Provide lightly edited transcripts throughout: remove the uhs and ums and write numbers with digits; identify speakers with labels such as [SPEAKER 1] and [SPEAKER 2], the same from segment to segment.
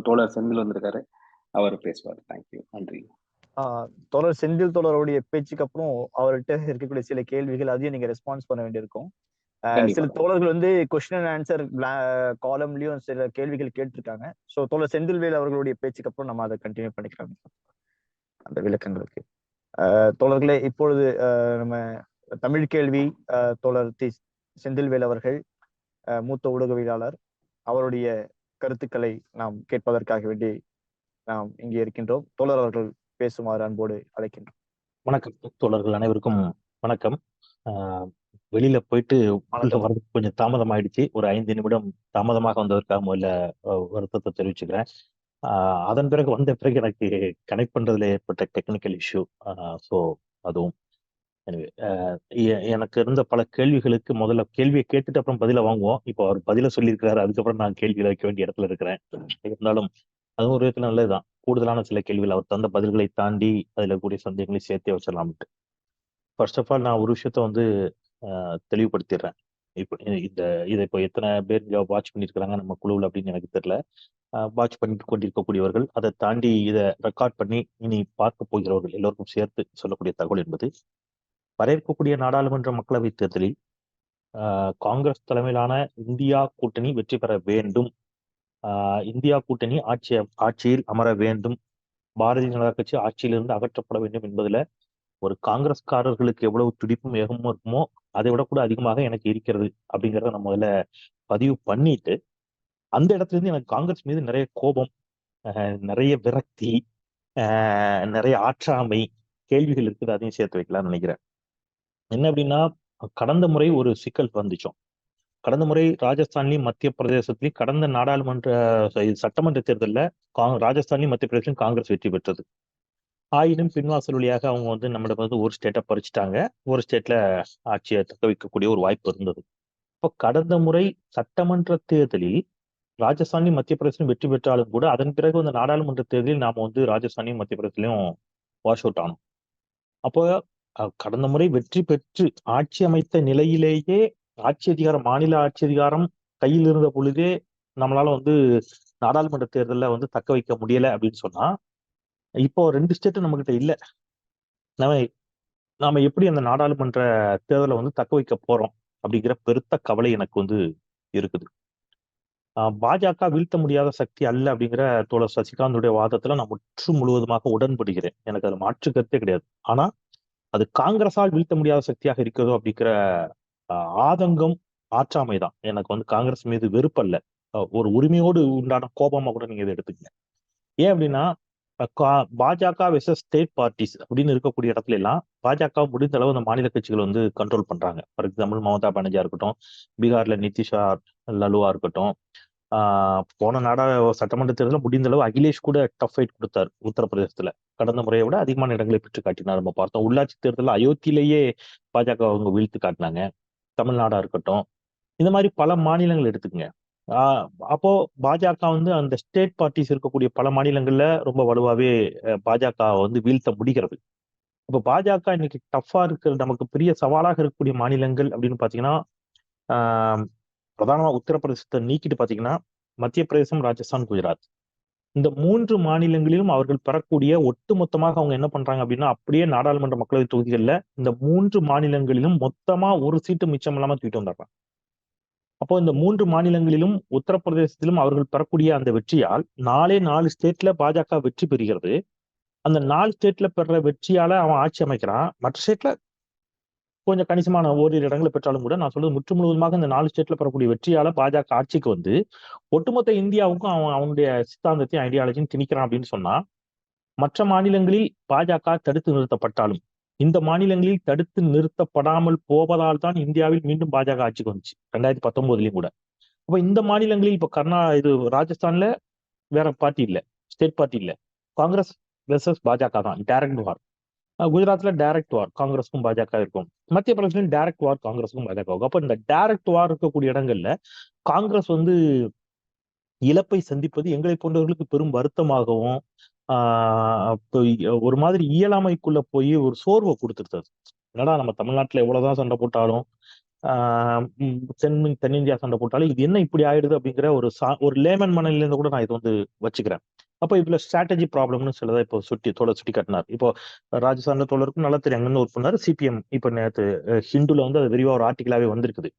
[SPEAKER 1] தோழர் செந்தில் வந்திருக்காரு. அவர் பேசுவார். தேங்க்யூ. நன்றி.
[SPEAKER 2] தோழர் செந்தில் தோழருடைய பேச்சுக்கு அப்புறம் அவர்கிட்ட இருக்கக்கூடிய சில கேள்விகள் அதையும் நீங்க ரெஸ்பான்ஸ் பண்ண வேண்டியிருக்கும். சில தோழர்கள் வந்து கொஸ்டின் அண்ட் ஆன்சர் காலம்லயும் சில கேள்விகள் கேட்டிருக்காங்க. ஸோ தோழர் செந்தில்வேல் அவர்களுடைய பேச்சுக்கு அப்புறம் நம்ம அதை கண்டினியூ பண்ணிக்கலாம் அந்த விளக்கங்களுக்கு. தோழர்களே, இப்பொழுது நம்ம தமிழ் கேள்வி தோழர் செந்தில்வேல் அவர்கள் மூத்த ஊடகவியலாளர், அவருடைய கருத்துக்களை நாம் கேட்பதற்காக வேண்டி நாம் இங்கே இருக்கின்றோம். தோழர் அவர்கள் பேசுமாறு அன்போடு அழைக்கின்றோம்.
[SPEAKER 3] வணக்கம் தோழர்கள் அனைவருக்கும் வணக்கம். வெளியில போயிட்டு வர்றதுக்கு கொஞ்சம் தாமதம் ஆயிடுச்சு. ஒரு 5 நிமிடம் தாமதமாக வந்ததற்காக முதல்ல வருத்தத்தை தெரிவிச்சுக்கிறேன். அதன் பிறகு வந்த பிறகு எனக்கு கனெக்ட் பண்றதுல ஏற்பட்ட டெக்னிக்கல் இஷ்யூ. ஸோ அதுவும் எனக்கு இருந்த பல கேள்விகளுக்கு முதல்ல கேள்வியை கேட்டுட்டு அப்புறம் பதில வாங்குவோம். இப்போ அவர் பதில சொல்லியிருக்கிறாரு, அதுக்கப்புறம் நான் கேள்விகளை வைக்க வேண்டிய இடத்துல இருக்கிறேன். இருந்தாலும் அதுவும் ஒரு விதத்துல நல்லதுதான். கூடுதலான சில கேள்விகள் அவர் தந்த பதில்களை தாண்டி அதுல கூடிய சந்தேகங்களை சேர்த்தே வச்சிடலாம்ட்டு. ஃபர்ஸ்ட் ஆஃப் ஆல் நான் ஒரு விஷயத்த வந்து தெளிவுபடுத்திடுறேன். இப்போ இதை இப்போ எத்தனை பேர் வாட்ச் பண்ணியிருக்கிறாங்க நம்ம குழுவில் அப்படின்னு எனக்கு தெரியல. வாட்ச் பண்ணிட்டு கொண்டிருக்கக்கூடியவர்கள், அதை தாண்டி இதை ரெக்கார்ட் பண்ணி இனி பார்க்க போகிறவர்கள் எல்லோருக்கும் சேர்த்து சொல்லக்கூடிய தகவல் என்பது, வர இருக்கக்கூடிய நாடாளுமன்ற மக்களவைத் தேர்தலில் காங்கிரஸ் தலைமையிலான இந்தியா கூட்டணி வெற்றி பெற வேண்டும், இந்தியா கூட்டணி ஆட்சியில் அமர வேண்டும், பாரதிய ஜனதா கட்சி ஆட்சியிலிருந்து அகற்றப்பட வேண்டும் என்பதுல ஒரு காங்கிரஸ்காரர்களுக்கு எவ்வளவு துடிப்பும் வேகமும் இருக்குமோ அதை விட கூட அதிகமாக எனக்கு இருக்கிறது அப்படிங்கிறத நம்ம முதல்ல பதிவு பண்ணிட்டு, அந்த இடத்துல இருந்து எனக்கு காங்கிரஸ் மீது நிறைய கோபம், நிறைய விரக்தி, நிறைய ஆற்றாமை, கேள்விகள் இருக்குது. அதையும் சேர்த்து வைக்கலாம்னு நினைக்கிறேன். என்ன அப்படின்னா, கடந்த முறை ஒரு சிக்கல் வந்துச்சோம். கடந்த முறை ராஜஸ்தான்லயும் மத்திய பிரதேசத்திலையும் கடந்த நாடாளுமன்ற சட்டமன்ற தேர்தலில் ராஜஸ்தான்லயும் மத்திய பிரதேசம் காங்கிரஸ் வெற்றி பெற்றது. ஆயினும் பின்வாசல் வழியாக அவங்க வந்து நம்மிடம் வந்து ஒரு ஸ்டேட்டை பறிச்சுட்டாங்க. ஒரு ஸ்டேட்ல ஆட்சியை தக்க வைக்கக்கூடிய ஒரு வாய்ப்பு இருந்தது. இப்போ கடந்த முறை சட்டமன்ற தேர்தலில் ராஜஸ்தான்லயும் மத்திய பிரதேசம் வெற்றி பெற்றாலும் கூட அதன் பிறகு அந்த நாடாளுமன்ற தேர்தலில் நாம வந்து ராஜஸ்தானையும் மத்திய பிரதேசத்திலையும் வாஷ் அவுட் ஆனோம். அப்போ கடந்த முறை வெற்றி பெற்று ஆட்சி அமைத்த நிலையிலேயே ஆட்சி அதிகாரம், மாநில ஆட்சி அதிகாரம் கையில் இருந்த பொழுதே நம்மளால வந்து நாடாளுமன்ற தேர்தலில் வந்து தக்க வைக்க முடியல அப்படின்னு சொன்னா, இப்போ 2 ஸ்டேட்டும் நம்ம கிட்ட இல்லை. நாம எப்படி அந்த நாடாளுமன்ற தேர்தலை வந்து தக்க வைக்க போறோம் அப்படிங்கிற பெருத்த கவலை எனக்கு வந்து இருக்குது. பாஜக வீழ்த்த முடியாத சக்தி அல்ல அப்படிங்கிற தோழர் சசிகாந்துடைய வாதத்துல நான் முழுவதுமாக உடன்படுகிறேன். எனக்கு அதுல மாற்று கருத்தே கிடையாது. ஆனா அது காங்கிரஸால் வீழ்த்த முடியாத சக்தியாக இருக்கிறதோ அப்படிங்கிற ஆதங்கம், ஆற்றாமை தான் எனக்கு வந்து காங்கிரஸ் மீது வெறுப்பல்ல, ஒரு உரிமையோடு உண்டான கோபமா கூட நீங்க இதை எடுத்துக்கங்க. ஏன் அப்படின்னா, பாஜக வெர்சஸ் ஸ்டேட் பார்ட்டிஸ் அப்படின்னு இருக்கக்கூடிய இடத்துல எல்லாம் பாஜக முடிந்த அளவு அந்த மாநில கட்சிகள் வந்து கண்ட்ரோல் பண்றாங்க. ஃபார் எக்ஸாம்பிள் மமதா பானர்ஜியா இருக்கட்டும், பீகார்ல நிதிஷா லலுவா இருக்கட்டும், போன சட்டமன்ற தேர்தலில் முடிந்த அளவு அகிலேஷ் கூட டஃப் ஃபைட் கொடுத்தார். உத்தரப்பிரதேசத்துல கடந்த முறையை விட அதிகமான இடங்களை பெற்று காட்டினார். நம்ம பார்த்தோம். உள்ளாட்சி தேர்தலில் அயோத்தியிலேயே பாஜக அவங்க வீழ்த்து காட்டினாங்க. தமிழ்நாடா இருக்கட்டும், இந்த மாதிரி பல மாநிலங்கள் எடுத்துக்கங்க. அப்போ பாஜக வந்து அந்த ஸ்டேட் பார்ட்டிஸ் இருக்கக்கூடிய பல மாநிலங்கள்ல ரொம்ப வலுவாவே பாஜக வந்து வீழ்த்த முடிகிறது. இப்போ பாஜக இன்னைக்கு டஃபா இருக்கிற, நமக்கு பெரிய சவாலாக இருக்கக்கூடிய மாநிலங்கள் அப்படின்னு பாத்தீங்கன்னா, பிரதானமா உத்தரப்பிரதேசத்தை நீக்கிட்டு பாத்தீங்கன்னா மத்திய பிரதேசம், ராஜஸ்தான், குஜராத், இந்த 3 மாநிலங்களிலும் அவர்கள் பெறக்கூடிய ஒட்டுமொத்தமாக அவங்க என்ன பண்றாங்க அப்படின்னா, அப்படியே நாடாளுமன்ற மக்களவை தொகுதிகளில் இந்த 3 மாநிலங்களிலும் மொத்தமா ஒரு சீட்டு மிச்சம் இல்லாம தூக்கிட்டு வந்துடுறாங்க. அப்போ இந்த 3 மாநிலங்களிலும் உத்தரப்பிரதேசத்திலும் அவர்கள் பெறக்கூடிய அந்த வெற்றியால் 4 ஸ்டேட்ல பாஜக வெற்றி பெறுகிறது. அந்த 4 ஸ்டேட்ல பெற வெற்றியால அவன் ஆட்சி அமைக்கிறான். மற்ற ஸ்டேட்ல கொஞ்சம் கணிசமான ஓரிரு இடங்களை பெற்றாலும் கூட, நான் சொல்றது முற்று முழுவதுமாக இந்த 4 ஸ்டேட்ல பெறக்கூடிய வெற்றியால பாஜக ஆட்சிக்கு வந்து ஒட்டுமொத்த இந்தியாவுக்கும் அவனுடைய சித்தாந்தத்தையும் ஐடியாலஜியும் திணிக்கிறான் அப்படின்னு சொன்னா, மற்ற மாநிலங்களில் பாஜக தடுத்து நிறுத்தப்பட்டாலும் இந்த மாநிலங்களில் தடுத்து நிறுத்தப்படாமல் போவதால் தான் இந்தியாவில் மீண்டும் பாஜக ஆட்சிக்கு வந்துச்சு 2019லயும் கூட. அப்ப இந்த மாநிலங்களில் இப்ப ராஜஸ்தான்ல வேற பார்ட்டி இல்ல, ஸ்டேட் பார்ட்டி இல்ல, காங்கிரஸ் வெர்சஸ் பாஜக தான், டைரக்ட் வார். குஜராத்ல டைரக்ட் வார் காங்கிரஸுக்கும் பாஜக இருக்கும். மத்திய பிரதேசம் டைரக்ட் வார் காங்கிரஸுக்கும் பாஜக இருக்கும். அப்ப இந்த டைரக்ட் வார் இருக்கக்கூடிய இடங்கள்ல காங்கிரஸ் வந்து இழப்பை சந்திப்பது எங்களை போன்றவர்களுக்கு பெரும் வருத்தமாகவும் ஒரு மாதிரி இயலாமைக்குள்ள போய் ஒரு சோர்வை கொடுத்துருது. என்னடா நம்ம தமிழ்நாட்டுல எவ்வளவுதான் சண்டை போட்டாலும் தென்னிந்தியா சண்டை போட்டாலும் இது என்ன இப்படி ஆயிடுது அப்படிங்கிற ஒரு லேமன் மனநில இருந்து கூட நான் இது வந்து வச்சுக்கிறேன். அப்போ இதுல ஸ்ட்ராட்டஜி ப்ராப்ளம்னு சிலதை இப்போ சுட்டி காட்டினார். இப்போ ராஜஸ்தான்ல தோழருக்கும் நல்லா தெரியும், அங்கன்னு ஒர்க் பண்ணாரு சிபிஎம். இப்போ நேற்று ஹிந்துல வந்து அது விரிவா ஒரு ஆர்டிகலாவே வந்திருக்குது,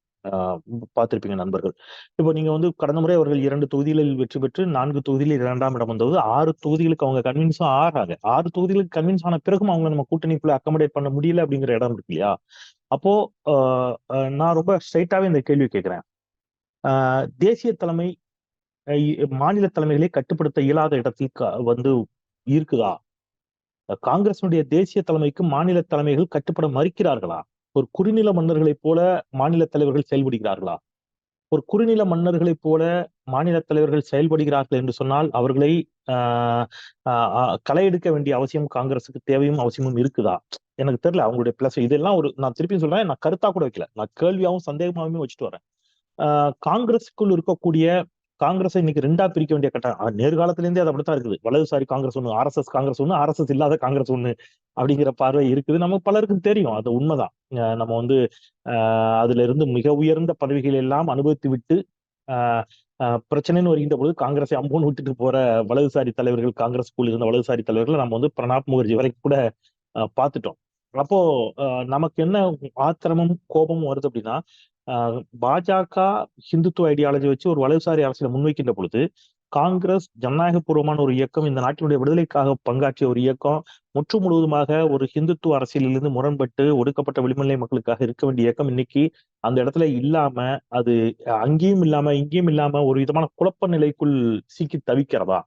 [SPEAKER 3] பார்த்திருப்பீங்க நண்பர்கள். இப்போ நீங்க வந்து கடந்த முறை அவர்கள் 2 தொகுதிகளில் வெற்றி பெற்று 4 தொகுதியில் 2ஆம் இடம் வந்தது. 6 தொகுதிகளுக்கு அவங்க கன்வின்ஸும் ஆறாங்க. 6 தொகுதிகளுக்கு கன்வின்ஸ் ஆன பிறகும் அவங்க நம்ம கூட்டணிக்குள்ள அக்கமடேட் பண்ண முடியல அப்படிங்கிற இடம் இருக்கு இல்லையா? அப்போ நான் ரொம்ப ஸ்ட்ரைட்டாவே இந்த கேள்வி கேட்கிறேன். தேசிய தலைமை மாநில தலைமைகளை கட்டுப்படுத்த இயலாத இடத்தில் வந்து இருக்குதா? காங்கிரசினுடைய தேசிய தலைமைக்கு மாநில தலைமைகள் கட்டுப்பட மறுக்கிறார்களா? ஒரு குறுநில மன்னர்களைப் போல மாநில தலைவர்கள் செயல்படுகிறார்களா? ஒரு குறுநில மன்னர்களைப் போல மாநில தலைவர்கள் செயல்படுகிறார்கள் என்று சொன்னால் அவர்களை களை எடுக்க வேண்டிய அவசியம் காங்கிரஸுக்கு தேவையும் அவசியமும் இருக்குதா? எனக்கு தெரியல அவங்களுடைய பிளஸ். இதெல்லாம் நான் திருப்பி சொல்றேன், நான் கருத்தா கூட வைக்கல, நான் கேள்வியாவும் சந்தேகமாவும் வச்சுட்டு வரேன். காங்கிரஸுக்குள் இருக்கக்கூடிய காங்கிரஸை இன்னைக்கு 2ஆ பிரிக்க வேண்டிய கட்டம் நேர்காலத்துல இருந்தே அது அப்படித்தான் இருக்குது. வலதுசாரி காங்கிரஸ் ஒண்ணு, ஆர்எஸ்எஸ் காங்கிரஸ் ஒண்ணு, ஆர்எஸ்எஸ் இல்லாத காங்கிரஸ் ஒண்ணு அப்படிங்கிற பார்வை இருக்குது. நமக்கு பலருக்கும் தெரியும், அது உண்மைதான். நம்ம வந்து அதுல இருந்து மிக உயர்ந்த பதவிகள் எல்லாம் அனுபவித்து விட்டு பிரச்சனைன்னு வருகின்ற பொழுது காங்கிரஸை அம்போன்னு விட்டுட்டு போற வலதுசாரி தலைவர்கள், காங்கிரஸ்குள்ள இருந்த வலதுசாரி தலைவர்கள் நம்ம வந்து பிரணாப் முகர்ஜி வரைக்கும் கூட பார்த்துட்டோம். அப்போ நமக்கு என்ன ஆத்திரமும் கோபமும் வருது அப்படின்னா, பாஜக ஹிந்துத்துவ ஐடியாலஜி வச்சு ஒரு வலதுசாரி அரசியலை முன்வைக்கின்ற பொழுது காங்கிரஸ் ஜனநாயக பூர்வமான ஒரு இயக்கம், இந்த நாட்டினுடைய விடுதலைக்காக பங்காற்றிய ஒரு இயக்கம், முற்று முழுவதுமாக ஒரு ஹிந்துத்துவ அரசியலிலிருந்து முரண்பட்டு ஒடுக்கப்பட்ட விளிம்புநிலை மக்களுக்காக இருக்க வேண்டிய இயக்கம் இன்னைக்கு அந்த இடத்துல இல்லாம, அது அங்கேயும் இல்லாம இங்கேயும் இல்லாம ஒரு விதமான குழப்ப நிலைக்குள் சிக்கி தவிக்கிறதா?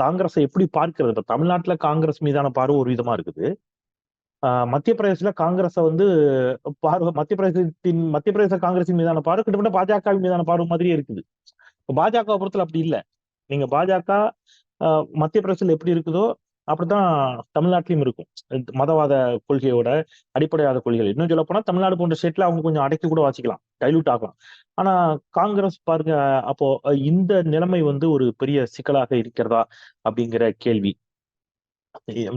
[SPEAKER 3] காங்கிரஸை எப்படி பார்க்கிறது? இப்ப தமிழ்நாட்டுல காங்கிரஸ் மீதான பார்வை ஒரு விதமா இருக்குது. மத்திய பிரதேசத்துல காங்கிரஸை வந்து மத்திய பிரதேச காங்கிரஸின் மீதான பார்வை கிட்டத்தட்ட பாஜகவின் மீதான பார்வை மாதிரியே இருக்குது. பாஜக பொறுத்தல அப்படி இல்லை. நீங்க பாஜக மத்திய பிரதேசத்துல எப்படி இருக்குதோ அப்படித்தான் தமிழ்நாட்டிலும் இருக்கும். மதவாத கொள்கையோட அடிப்படையாத கொள்கைகள். இன்னும் சொல்ல போனா தமிழ்நாடு போன்ற ஸ்டேட்ல அவங்க கொஞ்சம் அடக்கி கூட வாசிக்கலாம், டைலூட் ஆகலாம். ஆனா காங்கிரஸ் பாருங்க, அப்போ இந்த நிலைமை வந்து ஒரு பெரிய சிக்கலாக இருக்கிறதா அப்படிங்கிற கேள்வி.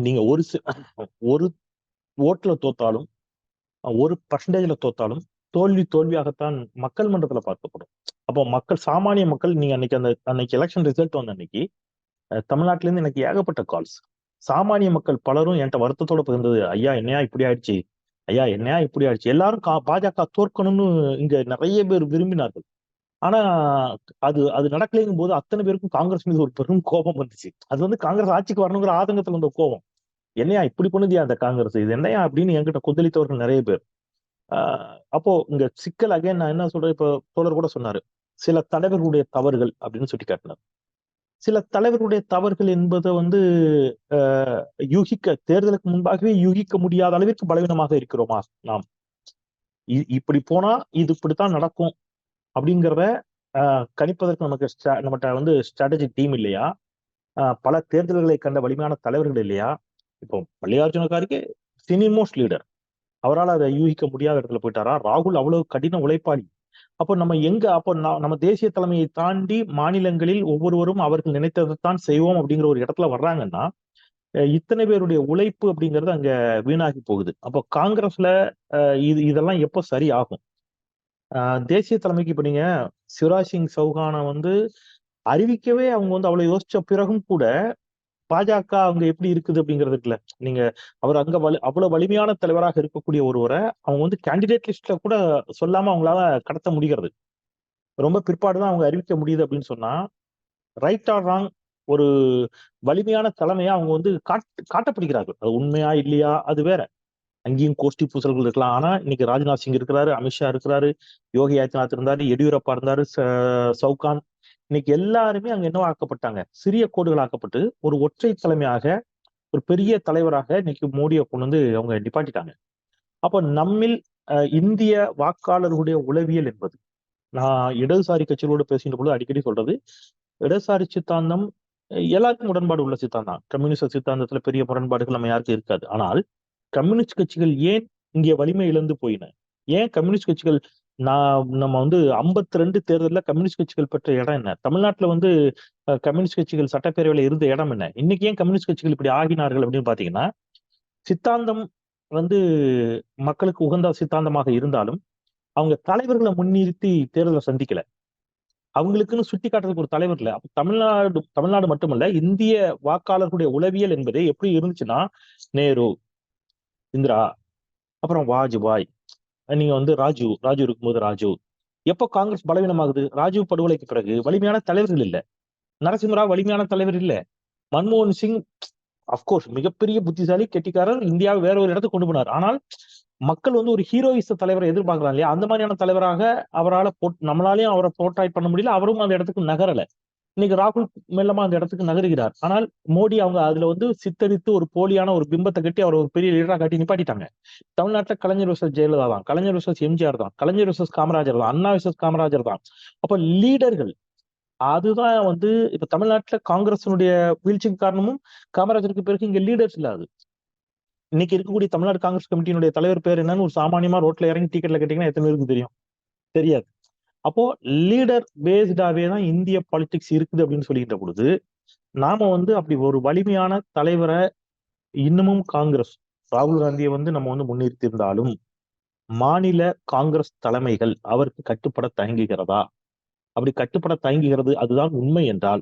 [SPEAKER 3] நீங்க ஒரு ஓட்டுல தோத்தாலும், ஒரு பர்சன்டேஜ்ல தோத்தாலும் தோல்வியாகத்தான் மக்கள் மன்றத்துல பார்க்கப்படும். அப்போ சாமானிய மக்கள், நீங்க அன்னைக்கு எலெக்ஷன் ரிசல்ட் வந்த அன்னைக்கு தமிழ்நாட்டுல இருந்து எனக்கு ஏகப்பட்ட கால்ஸ். சாமானிய மக்கள் பலரும் என்கிட்ட வருத்தத்தோட பகிர்ந்தது, ஐயா என்னையா இப்படி ஆயிடுச்சு, ஐயா என்னையா இப்படி ஆயிடுச்சு. எல்லாரும் பாஜக தோற்கணும்னு இங்க நிறைய பேர் விரும்பினார்கள். ஆனா அது நடக்கலைங்கும் போது அத்தனை பேருக்கும் காங்கிரஸ் மீது ஒரு பெரும் கோபம் வந்துச்சு. அது வந்து காங்கிரஸ் ஆட்சிக்கு வரணுங்கிற ஆதங்கத்துல வந்த கோபம். என்னையா இப்படி பண்ணுதியா அந்த காங்கிரஸ், இது என்னையா அப்படின்னு என்கிட்ட கொந்தளித்தவர்கள் நிறைய பேர். அப்போ இங்க சிக்கல் அகைன் நான் என்ன சொல்றேன், இப்போ தோழர் கூட சொன்னாரு, சில தலைவர்களுடைய தவறுகள் அப்படின்னு சுட்டி காட்டினார். சில தலைவர்களுடைய தவறுகள் என்பதை வந்து தேர்தலுக்கு முன்பாகவே யூகிக்க முடியாத அளவிற்கு பலவீனமாக இருக்கிறோமா நாம்? இப்படி போனா இது இப்படித்தான் நடக்கும் அப்படிங்கிறத கணிப்பதற்கு நம்மகிட்ட வந்து ஸ்ட்ராட்டஜி டீம் இல்லையா? பல தேர்தல்களை கண்ட வலிமையான தலைவர்கள் இல்லையா? இப்போ Mallikarjun Kharge senior most leader, அவரால் அதை யூகிக்க முடியாத இடத்துல போயிட்டாரா? ராகுல் அவ்வளவு கடின உழைப்பாளி. அப்போ நம்ம தேசிய தலைமையை தாண்டி மாநிலங்களில் ஒவ்வொருவரும் அவர்கள் நினைத்ததைத்தான் செய்வோம் அப்படிங்கிற ஒரு இடத்துல வர்றாங்கன்னா இத்தனை பேருடைய உழைப்பு அப்படிங்கிறது அங்க வீணாகி போகுது. அப்போ காங்கிரஸ்ல இதெல்லாம் எப்போ சரி ஆகும்? தேசிய தலைமைக்கு இப்ப நீங்க சிவராஜ் சிங் சௌகானை வந்து அறிவிக்கவே அவங்க வந்து அவ்வளவு யோசிச்ச பிறகும் கூட பாஜக அவங்க எப்படி இருக்குது அப்படிங்கிறது இருக்குல்ல. நீங்க அவர் அங்க அவ்வளவு வலிமையான தலைவராக இருக்கக்கூடிய ஒருவரை அவங்க வந்து கேண்டிடேட் லிஸ்ட்ல கூட சொல்லாம அவங்களால கடத்த முடிகிறது. ரொம்ப பிற்பாடுதான் அவங்க அறிவிக்க முடியுது அப்படின்னு சொன்னா, ரைட் ஆர் ராங், ஒரு வலிமையான தலைமையா அவங்க வந்து காட்டப்படுகிறார்கள். அது உண்மையா இல்லையா அது வேற, அங்கேயும் கோஷ்டி பூசல்கள் இருக்கலாம். ஆனா இன்னைக்கு ராஜ்நாத் சிங் இருக்கிறாரு, அமித்ஷா இருக்கிறாரு, யோகி ஆதித்யநாத் இருந்தாரு, எடியூரப்பா இருந்தாரு, சவுகான், இன்னைக்கு எல்லாருமே அங்க என்னவா ஆக்கப்பட்டாங்க, சிறிய கோடுகள் ஆக்கப்பட்டு ஒரு ஒற்றை தலைமையாக ஒரு பெரிய தலைவராக இன்னைக்கு மோடியை கொண்டு வந்து அவங்க நிப்பாட்டிட்டாங்க. அப்போ நம்மில் இந்திய வாக்காளர்களுடைய உளவியல் என்பது, நான் இடதுசாரி கட்சிகளோடு பேசுகின்ற பொழுது அடிக்கடி சொல்றது, இடதுசாரி சித்தாந்தம் எல்லாருக்கும் உடன்பாடு உள்ள சித்தாந்தம். கம்யூனிஸ்ட் சித்தாந்தத்துல பெரிய முரண்பாடுகள் நம்ம யாருக்கும் இருக்காது. ஆனால் கம்யூனிஸ்ட் கட்சிகள் ஏன் இங்கே வலிமை இழந்து போயின? ஏன் கம்யூனிஸ்ட் கட்சிகள் நம்ம வந்து 52 தேர்தலில் கம்யூனிஸ்ட் கட்சிகள் பெற்ற இடம் என்ன? தமிழ்நாட்டுல வந்து கம்யூனிஸ்ட் கட்சிகள் சட்டப்பேரவையில இருந்த இடம் என்ன? இன்னைக்கு ஏன் கம்யூனிஸ்ட் கட்சிகள் இப்படி ஆகினார்கள் அப்படின்னு பாத்தீங்கன்னா, சித்தாந்தம் வந்து மக்களுக்கு உகந்த சித்தாந்தமாக இருந்தாலும் அவங்க தலைவர்களை முன்னிறுத்தி தேர்தலை சந்திக்கல. அவங்களுக்குன்னு சுட்டி காட்டுறதுக்கு ஒரு தலைவர் இல்லை. அப்ப தமிழ்நாடு மட்டுமல்ல, இந்திய வாக்காளர்களுடைய உளவியல் என்பது எப்படி இருந்துச்சுன்னா, நேரு, இந்திரா, அப்புறம் வாஜ்பாய், நீங்க வந்து ராஜு இருக்கும்போது ராஜு. எப்போ காங்கிரஸ் பலவீனமாகுது? ராஜீவ் படுகொலைக்கு பிறகு வலிமையான தலைவர்கள் இல்ல. நரசிம்மராவ் வலிமையான தலைவர் இல்ல. மன்மோகன் சிங் அப்கோர்ஸ் மிகப்பெரிய புத்திசாலி, கெட்டிக்காரர், இந்தியாவை வேற ஒரு இடத்துக்கு கொண்டு போனார். ஆனால் மக்கள் வந்து ஒரு ஹீரோயிச தலைவரை எதிர்பார்க்கலாம் இல்லையா? அந்த மாதிரியான தலைவராக அவரால் நம்மளாலையும் அவரை போர்ட்ராய் பண்ண முடியல. அவரும் அந்த இடத்துக்கு நகரல. இன்னைக்கு ராகுல் மெல்லமா அந்த இடத்துக்கு நகருகிறார். ஆனால் மோடி அவங்க அதுல வந்து சித்தரித்து ஒரு போலியான ஒரு பிம்பத்தை கட்டி அவர் ஒரு பெரிய லீடரா காட்டி நிப்பாட்டிட்டாங்க. தமிழ்நாட்டுல கலைஞர் விசஸ் ஜெயலலிதா தான், கலைஞர் விசஸ் எம்ஜிஆர் தான், கலைஞர் விசஸ் காமராஜர் தான், அண்ணா விசஸ் காமராஜர் தான். அப்ப லீடர்கள் அதுதான் வந்து இப்ப தமிழ்நாட்டுல காங்கிரஸினுடைய வீழ்ச்சிக்கு காரணமும் காமராஜருக்கு பிறகு இங்க லீடர்ஸ் இல்லாது. இன்னைக்கு இருக்கக்கூடிய தமிழ்நாடு காங்கிரஸ் கமிட்டியினுடைய தலைவர் பேர் என்னன்னு ஒரு சாமானியமா ரோட்ல இறங்கி டிக்கெட்ல கேட்டீங்கன்னா எத்தனை பேருக்கு தெரியும்? தெரியாது. அப்போ லீடர் பேஸ்டாவே தான் இந்திய பாலிடிக்ஸ் இருக்குது அப்படின்னு சொல்லிக்கிட்ட பொழுது, நாம வந்து அப்படி ஒரு வலிமையான தலைவரை இன்னமும் காங்கிரஸ் ராகுல் காந்தியை வந்து நம்ம வந்து முன்னிறுத்தி இருந்தாலும் மாநில காங்கிரஸ் தலைமைகள் அவருக்கு கட்டுப்பட தயங்குகிறதா? அப்படி கட்டுப்பட தயங்குகிறது அதுதான் உண்மை என்றால்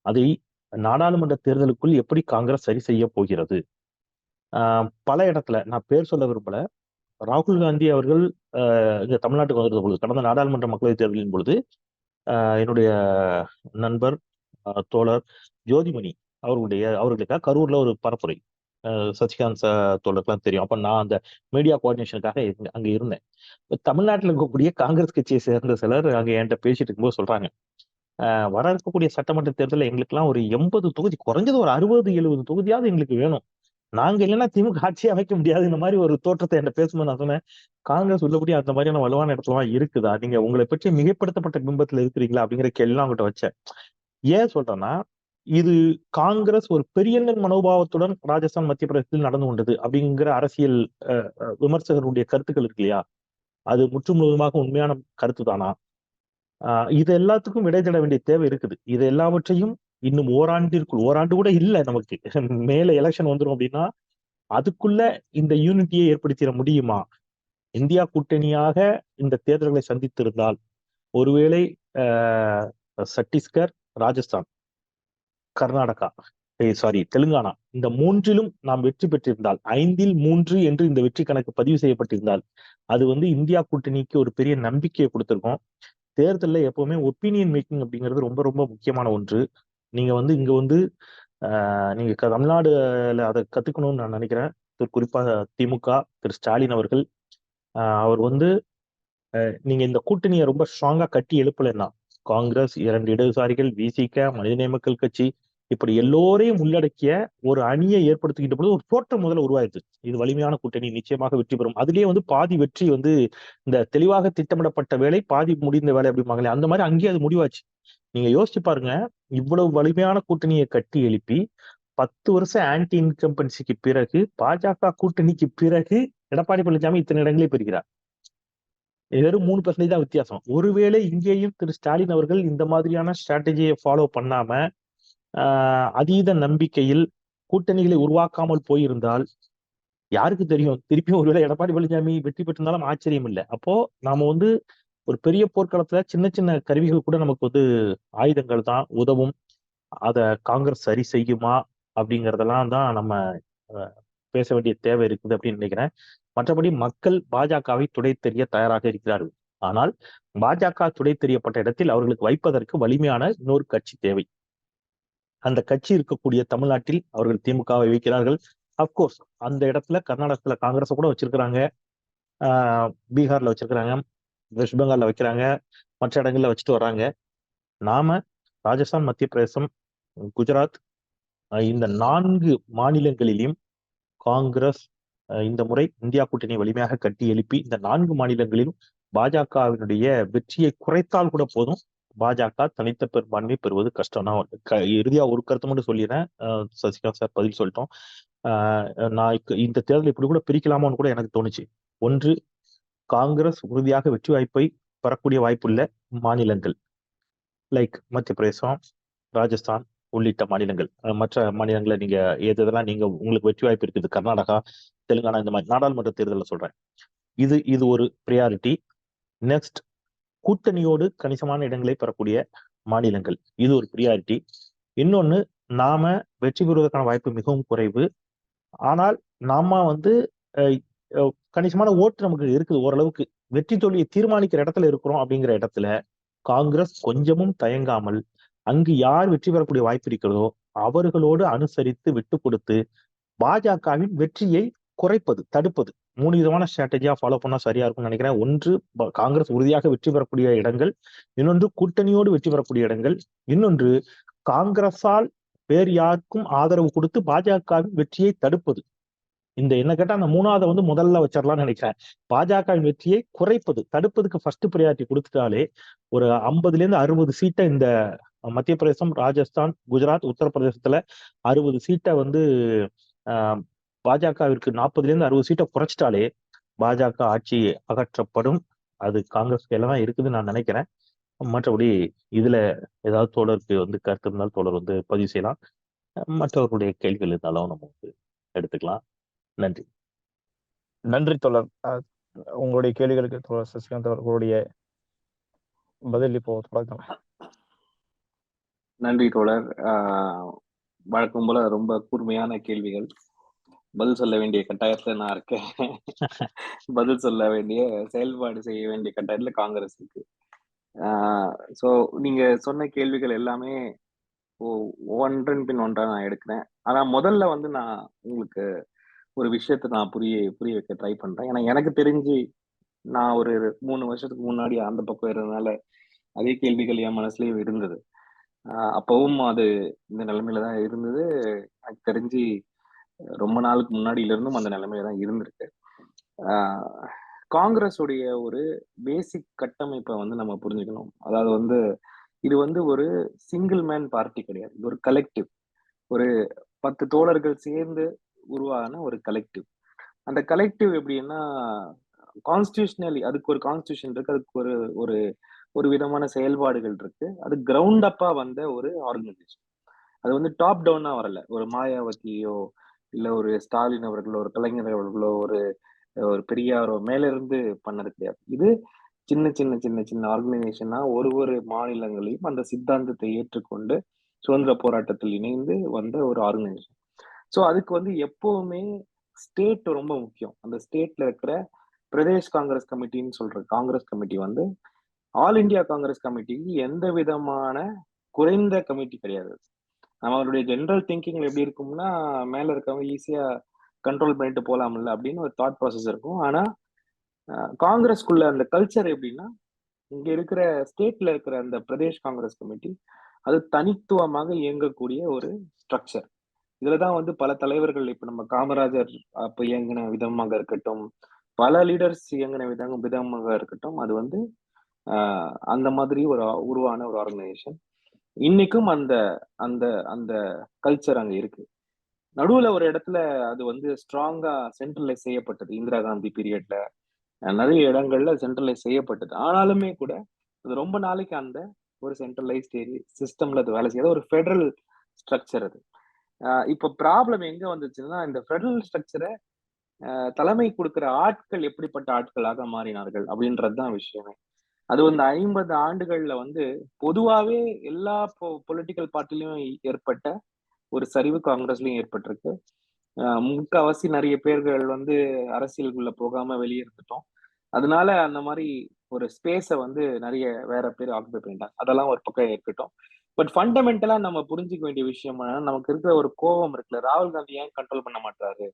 [SPEAKER 3] அதை நாடாளுமன்ற தேர்தலுக்குள் எப்படி காங்கிரஸ் சரி செய்ய போகிறது? பல இடத்துல நான் பேர் சொல்ல விரும்பல. ராகுல் காந்தி அவர்கள் இங்க தமிழ்நாட்டுக்கு வந்திருந்த பொழுது, கடந்த நாடாளுமன்ற மக்களவைத் தேர்தலின் பொழுது என்னுடைய நண்பர் தோழர் ஜோதிமணி அவர்களுக்காக கரூர்ல ஒரு பரப்புரை, சசிகாந்த் தோழருக்குலாம் தெரியும். அப்ப நான் அந்த மீடியா கோஆர்டினேஷனுக்காக அங்க இருந்தேன். தமிழ்நாட்டில் இருக்கக்கூடிய காங்கிரஸ் கட்சியை சேர்ந்த சிலர் அங்க என்கிட்ட பேசிட்டு இருக்கும்போது சொல்றாங்க, வர இருக்கக்கூடிய சட்டமன்ற தேர்தலில் எங்களுக்கெல்லாம் ஒரு 80 தொகுதி, குறைஞ்சது ஒரு 60-70 தொகுதியாவது எங்களுக்கு வேணும். நாங்க இல்லைன்னா திமுக ஆட்சியை அமைக்க முடியாது. இந்த மாதிரி ஒரு தோற்றத்தை என்கிட்ட பேசும்போது நான் சொன்னேன், காங்கிரஸ் உள்ளபடி அந்த மாதிரியான வலுவான இடத்துல இருக்குதா? நீங்க உங்களை பற்றி மிகைப்படுத்தப்பட்ட பிம்பத்துல இருக்கிறீங்களா அப்படிங்கிற கேள்வி அவங்ககிட்ட வச்சேன். ஏன் சொல்றேன்னா, இது காங்கிரஸ் ஒரு பெரியண்ணன் மனோபாவத்துடன் ராஜஸ்தான், மத்திய பிரதேசத்தில் நடந்து கொண்டது அப்படிங்கிற அரசியல் விமர்சகருடைய கருத்துக்கள் இருக்கு இல்லையா? அது முற்றும் முழுவதுமாக உண்மையான கருத்து தானா? இது எல்லாத்துக்கும் விடை தேட வேண்டிய தேவை இருக்குது. இது எல்லாவற்றையும் இன்னும் ஓராண்டு கூட இல்ல நமக்கு, மேல எலெக்ஷன் வந்துடும் அப்படின்னா அதுக்குள்ள இந்த யூனிட்டியை ஏற்படுத்திட முடியுமா? இந்தியா கூட்டணியாக இந்த தேர்தல்களை சந்தித்திருந்தால் ஒருவேளை சத்தீஸ்கர், ராஜஸ்தான், கர்நாடகா, தெலுங்கானா, இந்த மூன்றிலும் நாம் வெற்றி பெற்றிருந்தால், 5இல் 3 என்று இந்த வெற்றி கணக்கு பதிவு செய்யப்பட்டிருந்தால் அது வந்து இந்தியா கூட்டணிக்கு ஒரு பெரிய நம்பிக்கையை கொடுத்திருக்கோம். தேர்தலில் எப்பவுமே ஒப்பீனியன் மேக்கிங் அப்படிங்கிறது ரொம்ப ரொம்ப முக்கியமான ஒன்று. நீங்க வந்து இங்க வந்து நீங்க தமிழ்நாடுல அதை கத்துக்கணும்னு நான் நினைக்கிறேன். குறிப்பாக திமுக திரு ஸ்டாலின் அவர்கள், அவர் வந்து நீங்க இந்த கூட்டணியை ரொம்ப ஸ்ட்ராங்கா கட்டி எழுப்பலைன்னா, காங்கிரஸ், 2 இடதுசாரிகள், விசிக, மனிதநேய மக்கள் கட்சி, இப்படி எல்லோரையும் உள்ளடக்கிய ஒரு அணியை ஏற்படுத்திக்கிட்ட பொழுது ஒரு தோற்றம் முதல்ல உருவாயிருச்சு. இது வலிமையான கூட்டணி, நிச்சயமாக வெற்றி பெறும். அதுலயே வந்து பாதி வெற்றி வந்து இந்த தெளிவாக திட்டமிடப்பட்ட வேலை, பாதி முடிந்த வேலை அப்படிம்பாங்களே, அந்த மாதிரி அங்கேயே அது முடிவாச்சு. நீங்க யோசிச்சு பாருங்க, இவ்வளவு வலிமையான கூட்டணியை கட்டி எழுப்பி 10 வருஷம் ஆன்டி இன்கம்பன்சிக்கு பிறகு, பாஜக கூட்டணிக்கு பிறகு எடப்பாடி பழனிசாமி இத்தனை இடங்களே பெறுகிறார். வெறும் 3% தான் வித்தியாசம். ஒருவேளை இங்கேயும் திரு ஸ்டாலின் அவர்கள் இந்த மாதிரியான ஸ்ட்ராட்டஜியை ஃபாலோ பண்ணாம அதீத நம்பிக்கையில் கூட்டணிகளை உருவாக்காமல் போயிருந்தால் யாருக்கு தெரியும், திருப்பியும் ஒருவேளை எடப்பாடி பழனிசாமி வெற்றி பெற்றிருந்தாலும் ஆச்சரியம் இல்லை. அப்போ நாம வந்து ஒரு பெரிய போர்க்களத்துல சின்ன சின்ன கருவிகள் கூட நமக்கு வந்து ஆயுதங்கள் தான் உதவும். அத காங்கிரஸ் சரி செய்யுமா அப்படிங்கறதெல்லாம் தான் நம்ம பேச வேண்டிய தேவை இருக்குது அப்படின்னு நினைக்கிறேன். மற்றபடி மக்கள் பாஜகவை துடை தெரிய தயாராக இருக்கிறார்கள். ஆனால் பாஜக துடை தெரியப்பட்ட இடத்தில் அவர்களுக்கு வைப்பதற்கு வலிமையான இன்னொரு கட்சி தேவை. அந்த கட்சி இருக்கக்கூடிய தமிழ்நாட்டில் அவர்கள் திமுகவை வைக்கிறார்கள். அப்கோர்ஸ் அந்த இடத்துல கர்நாடகத்துல காங்கிரஸை கூட வச்சிருக்கிறாங்க, பீகார்ல வச்சிருக்கிறாங்க, வெஸ்ட் பெங்கால்ல வைக்கிறாங்க, மற்ற இடங்கள்ல வச்சுட்டு வர்றாங்க. நாம ராஜஸ்தான், மத்திய பிரதேசம், குஜராத், இந்த 4 மாநிலங்களிலும் காங்கிரஸ் இந்த முறை இந்தியா கூட்டணி வலிமையாக கட்டி எழுப்பி இந்த 4 மாநிலங்களிலும் பாஜகவினுடைய வெற்றியை குறைத்தால் கூட போதும். பாஜக தனித்த பெரும்பான்மை பெறுவது கஷ்டம். நான் இறுதியா ஒரு கருத்து மட்டும் சொல்லிடுறேன். சசிகாந்த் சார் பதில் சொல்லிட்டோம். நான் இந்த தேர்தல் இப்படி கூட பிரிக்கலாமான்னு கூட எனக்கு தோணுச்சு. ஒன்று, காங்கிரஸ் உறுதியாக வெற்றி வாய்ப்பை பெறக்கூடிய வாய்ப்புள்ள மாநிலங்கள் லைக் மத்திய பிரதேசம், ராஜஸ்தான் உள்ளிட்ட மாநிலங்கள். மற்ற மாநிலங்களை நீங்க எதெல்லாம் நீங்க உங்களுக்கு வெற்றி வாய்ப்பு இருக்குது, கர்நாடகா, தெலுங்கானா, இந்த மாதிரி நாடாளுமன்ற தேர்தலில் சொல்றேன். இது ஒரு ப்ரியாரிட்டி. நெக்ஸ்ட், கூட்டணியோடு கணிசமான இடங்களை பெறக்கூடிய மாநிலங்கள், இது ஒரு ப்ரியாரிட்டி. இன்னொன்னு, நாம வெற்றி பெறுவதற்கான வாய்ப்பு மிகவும் குறைவு. ஆனால் நாம கணிசமான ஓட்டு நமக்கு இருக்குது, ஓரளவுக்கு வெற்றி தோல்வியை தீர்மானிக்கிற இடத்துல இருக்கிறோம். அப்படிங்கிற இடத்துல காங்கிரஸ் கொஞ்சமும் தயங்காமல் அங்கு யார் வெற்றி பெறக்கூடிய வாய்ப்பு இருக்கிறதோ அவர்களோடு அனுசரித்து விட்டு கொடுத்து பாஜகவின் வெற்றியை குறைப்பது, தடுப்பது, 3 விதமான ஸ்ட்ராட்டஜியா ஃபாலோ பண்ணா சரியா இருக்கும்னு நினைக்கிறேன். ஒன்று, காங்கிரஸ் உறுதியாக வெற்றி பெறக்கூடிய இடங்கள். இன்னொன்று, கூட்டணியோடு வெற்றி பெறக்கூடிய இடங்கள். இன்னொன்று, காங்கிரஸால் வேறு யாருக்கும் ஆதரவு கொடுத்து பாஜகவின் வெற்றியை தடுப்பது. இந்த என்ன கேட்டா அந்த 3வது முதல்ல வச்சிடலாம்னு நினைக்கிறேன். பாஜகவின் வெற்றியை குறைப்பது, தடுப்பதுக்கு ஃபர்ஸ்ட் ப்ரியாரிட்டி கொடுத்துட்டாலே ஒரு 50-60 சீட்டை இந்த மத்திய பிரதேசம், ராஜஸ்தான், குஜராத், உத்தரப்பிரதேசத்துல 60 சீட்டை பாஜகவிற்கு 40-60 சீட்டை குறைச்சிட்டாலே பாஜக ஆட்சி அகற்றப்படும். அது காங்கிரஸ் கையில தான் இருக்குதுன்னு நான் நினைக்கிறேன். மற்றபடி இதுல ஏதாவது தோழருக்கு கருத்து இருந்தால் தோழர் பதிவு செய்யலாம். மற்றவர்களுடைய கேள்விகள் இருந்தாலும் நம்ம எடுத்துக்கலாம். நன்றி.
[SPEAKER 2] நன்றி தோழர். உங்களுடைய கேள்விகளுக்கு தோழர் சசிகாந்த் அவர்களுடைய பதில் இப்போ தொடங்கலாம்.
[SPEAKER 1] நன்றி தோழர். வழக்கம் போல ரொம்ப கூர்மையான கேள்விகள். பதில் சொல்ல வேண்டிய கட்டாயத்துல நான் இருக்கேன். பதில் சொல்ல வேண்டிய, செயல்பாடு செய்ய வேண்டிய கட்டாயத்துல காங்கிரஸ் இருக்கு. ஸோ நீங்க சொன்ன கேள்விகள் எல்லாமே ஒன்றன் பின் ஒன்றா நான் எடுக்கிறேன். ஆனா முதல்ல நான் உங்களுக்கு ஒரு விஷயத்த நான் புரிய வைக்க ட்ரை பண்றேன். ஏன்னா எனக்கு தெரிஞ்சு நான் ஒரு 3 வருஷத்துக்கு முன்னாடி அந்த பக்கம் இருந்ததுனால அதே கேள்விகள் என் மனசுலயும் இருந்தது. அப்பவும் அது இந்த நிலைமையில தான் இருந்தது. எனக்கு தெரிஞ்சு ரொம்ப நாளுக்கு முன்னாடியில இருந்தும் அந்த நிலைமையில தான் இருந்திருக்கு. காங்கிரஸ் உடைய ஒரு பேசிக் கட்டமைப்பை நம்ம புரிஞ்சுக்கணும். அதாவது இது ஒரு சிங்கிள் மேன் பார்ட்டி கிடையாது. இது ஒரு கலெக்டிவ். ஒரு 10 தோழர்கள் சேர்ந்து உருவான ஒரு கலெக்டிவ். அந்த கலெக்டிவ் எப்படின்னா, கான்ஸ்டியூஷனலி அதுக்கு ஒரு கான்ஸ்டியூஷன் இருக்கு, அதுக்கு ஒரு ஒரு ஒரு விதமான செயல்பாடுகள் இருக்கு. அது கிரவுண்ட் அப்பா வந்த ஒரு ஆர்கனைசேஷன். அது டாப் டவுனா வரல. ஒரு மாயாவதியோ இல்ல ஒரு ஸ்டாலின் அவர்களோ, ஒரு கலைஞர் அவர்களோ, ஒரு பெரியாரோ மேல இருந்து பண்ணது கிடையாது. இது சின்ன சின்ன சின்ன சின்ன ஆர்கனைசேஷனா ஒரு மாநிலங்களையும் அந்த சித்தாந்தத்தை ஏற்றுக்கொண்டு சுதந்திர போராட்டத்தில் இணைந்து வந்த ஒரு ஆர்கனைசேஷன். ஸோ அதுக்கு எப்பவுமே ஸ்டேட் ரொம்ப முக்கியம். அந்த ஸ்டேட்ல இருக்கிற பிரதேஷ் காங்கிரஸ் கமிட்டின்னு சொல்ற Congress committee all India Congress கமிட்டிக்கு எந்த விதமான குறைந்த கமிட்டி கிடையாது. நம்மளுடைய ஜெனரல் திங்கிங் எப்படி இருக்கும்னா, மேல இருக்கவங்க ஈஸியா கண்ட்ரோல் பண்ணிட்டு போலாம்ல அப்படின்னு ஒரு தாட் ப்ராசஸ் இருக்கும். ஆனா காங்கிரஸ்குள்ள அந்த கல்ச்சர் எப்படின்னா, இங்க இருக்கிற ஸ்டேட்ல இருக்கிற அந்த பிரதேஷ் காங்கிரஸ் கமிட்டி அது தனித்துவமாக இயங்கக்கூடிய ஒரு ஸ்ட்ரக்சர். இதுலதான் பல தலைவர்கள், இப்ப நம்ம காமராஜர் அப்ப இயங்கின விதமாக இருக்கட்டும், பல லீடர்ஸ் இயங்கின விதமாக இருக்கட்டும், அது அந்த மாதிரி ஒரு உருவான ஒரு ஆர்கனைசேஷன். இன்னைக்கும் அந்த அந்த அந்த கல்ச்சர் அங்க இருக்கு. நடுவுல ஒரு இடத்துல அது ஸ்ட்ராங்கா சென்ட்ரலைஸ் செய்யப்பட்டது. இந்திரா காந்தி பீரியட்ல நிறைய இடங்கள்ல சென்ட்ரலைஸ் செய்யப்பட்டது. ஆனாலுமே கூட அது ரொம்ப நாளைக்கு அந்த ஒரு சென்ட்ரலைஸ்ட் சிஸ்டம்ல அது வேலை செய்யாத ஒரு ஃபெடரல் ஸ்ட்ரக்சர் அது. இப்ப ப்ராப்ளம் எங்க வந்துச்சுன்னா, இந்த ஃபெடரல் ஸ்ட்ரக்சரை தலைமை கொடுக்கிற ஆட்கள் எப்படிப்பட்ட ஆட்களாக மாறினார்கள் அப்படின்றதுதான் விஷயமே. அது 50 ஆண்டுகள்ல பொதுவாவே எல்லா பொலிட்டிக்கல் பார்ட்டிலையும் ஏற்பட்ட ஒரு சரிவு காங்கிரஸ்லயும் ஏற்பட்டிருக்கு. முக்காவாசி நிறைய பேர்கள் அரசியலுக்குள்ள போகாம வெளியே இருந்துட்டோம். அதனால அந்த மாதிரி ஒரு ஸ்பேஸை நிறைய வேற பேர் ஆக்குபை பண்ணிட்டாங்க. அதெல்லாம் ஒரு பக்கம் இருக்கட்டும். பட் ஃபண்டமெண்டலா நம்ம புரிஞ்சுக்க வேண்டிய விஷயம் நமக்கு இருக்கிற ஒரு கோபம் இருக்குல்ல, ராகுல் காந்தி ஏன் கண்ட்ரோல் பண்ண மாட்டாரு,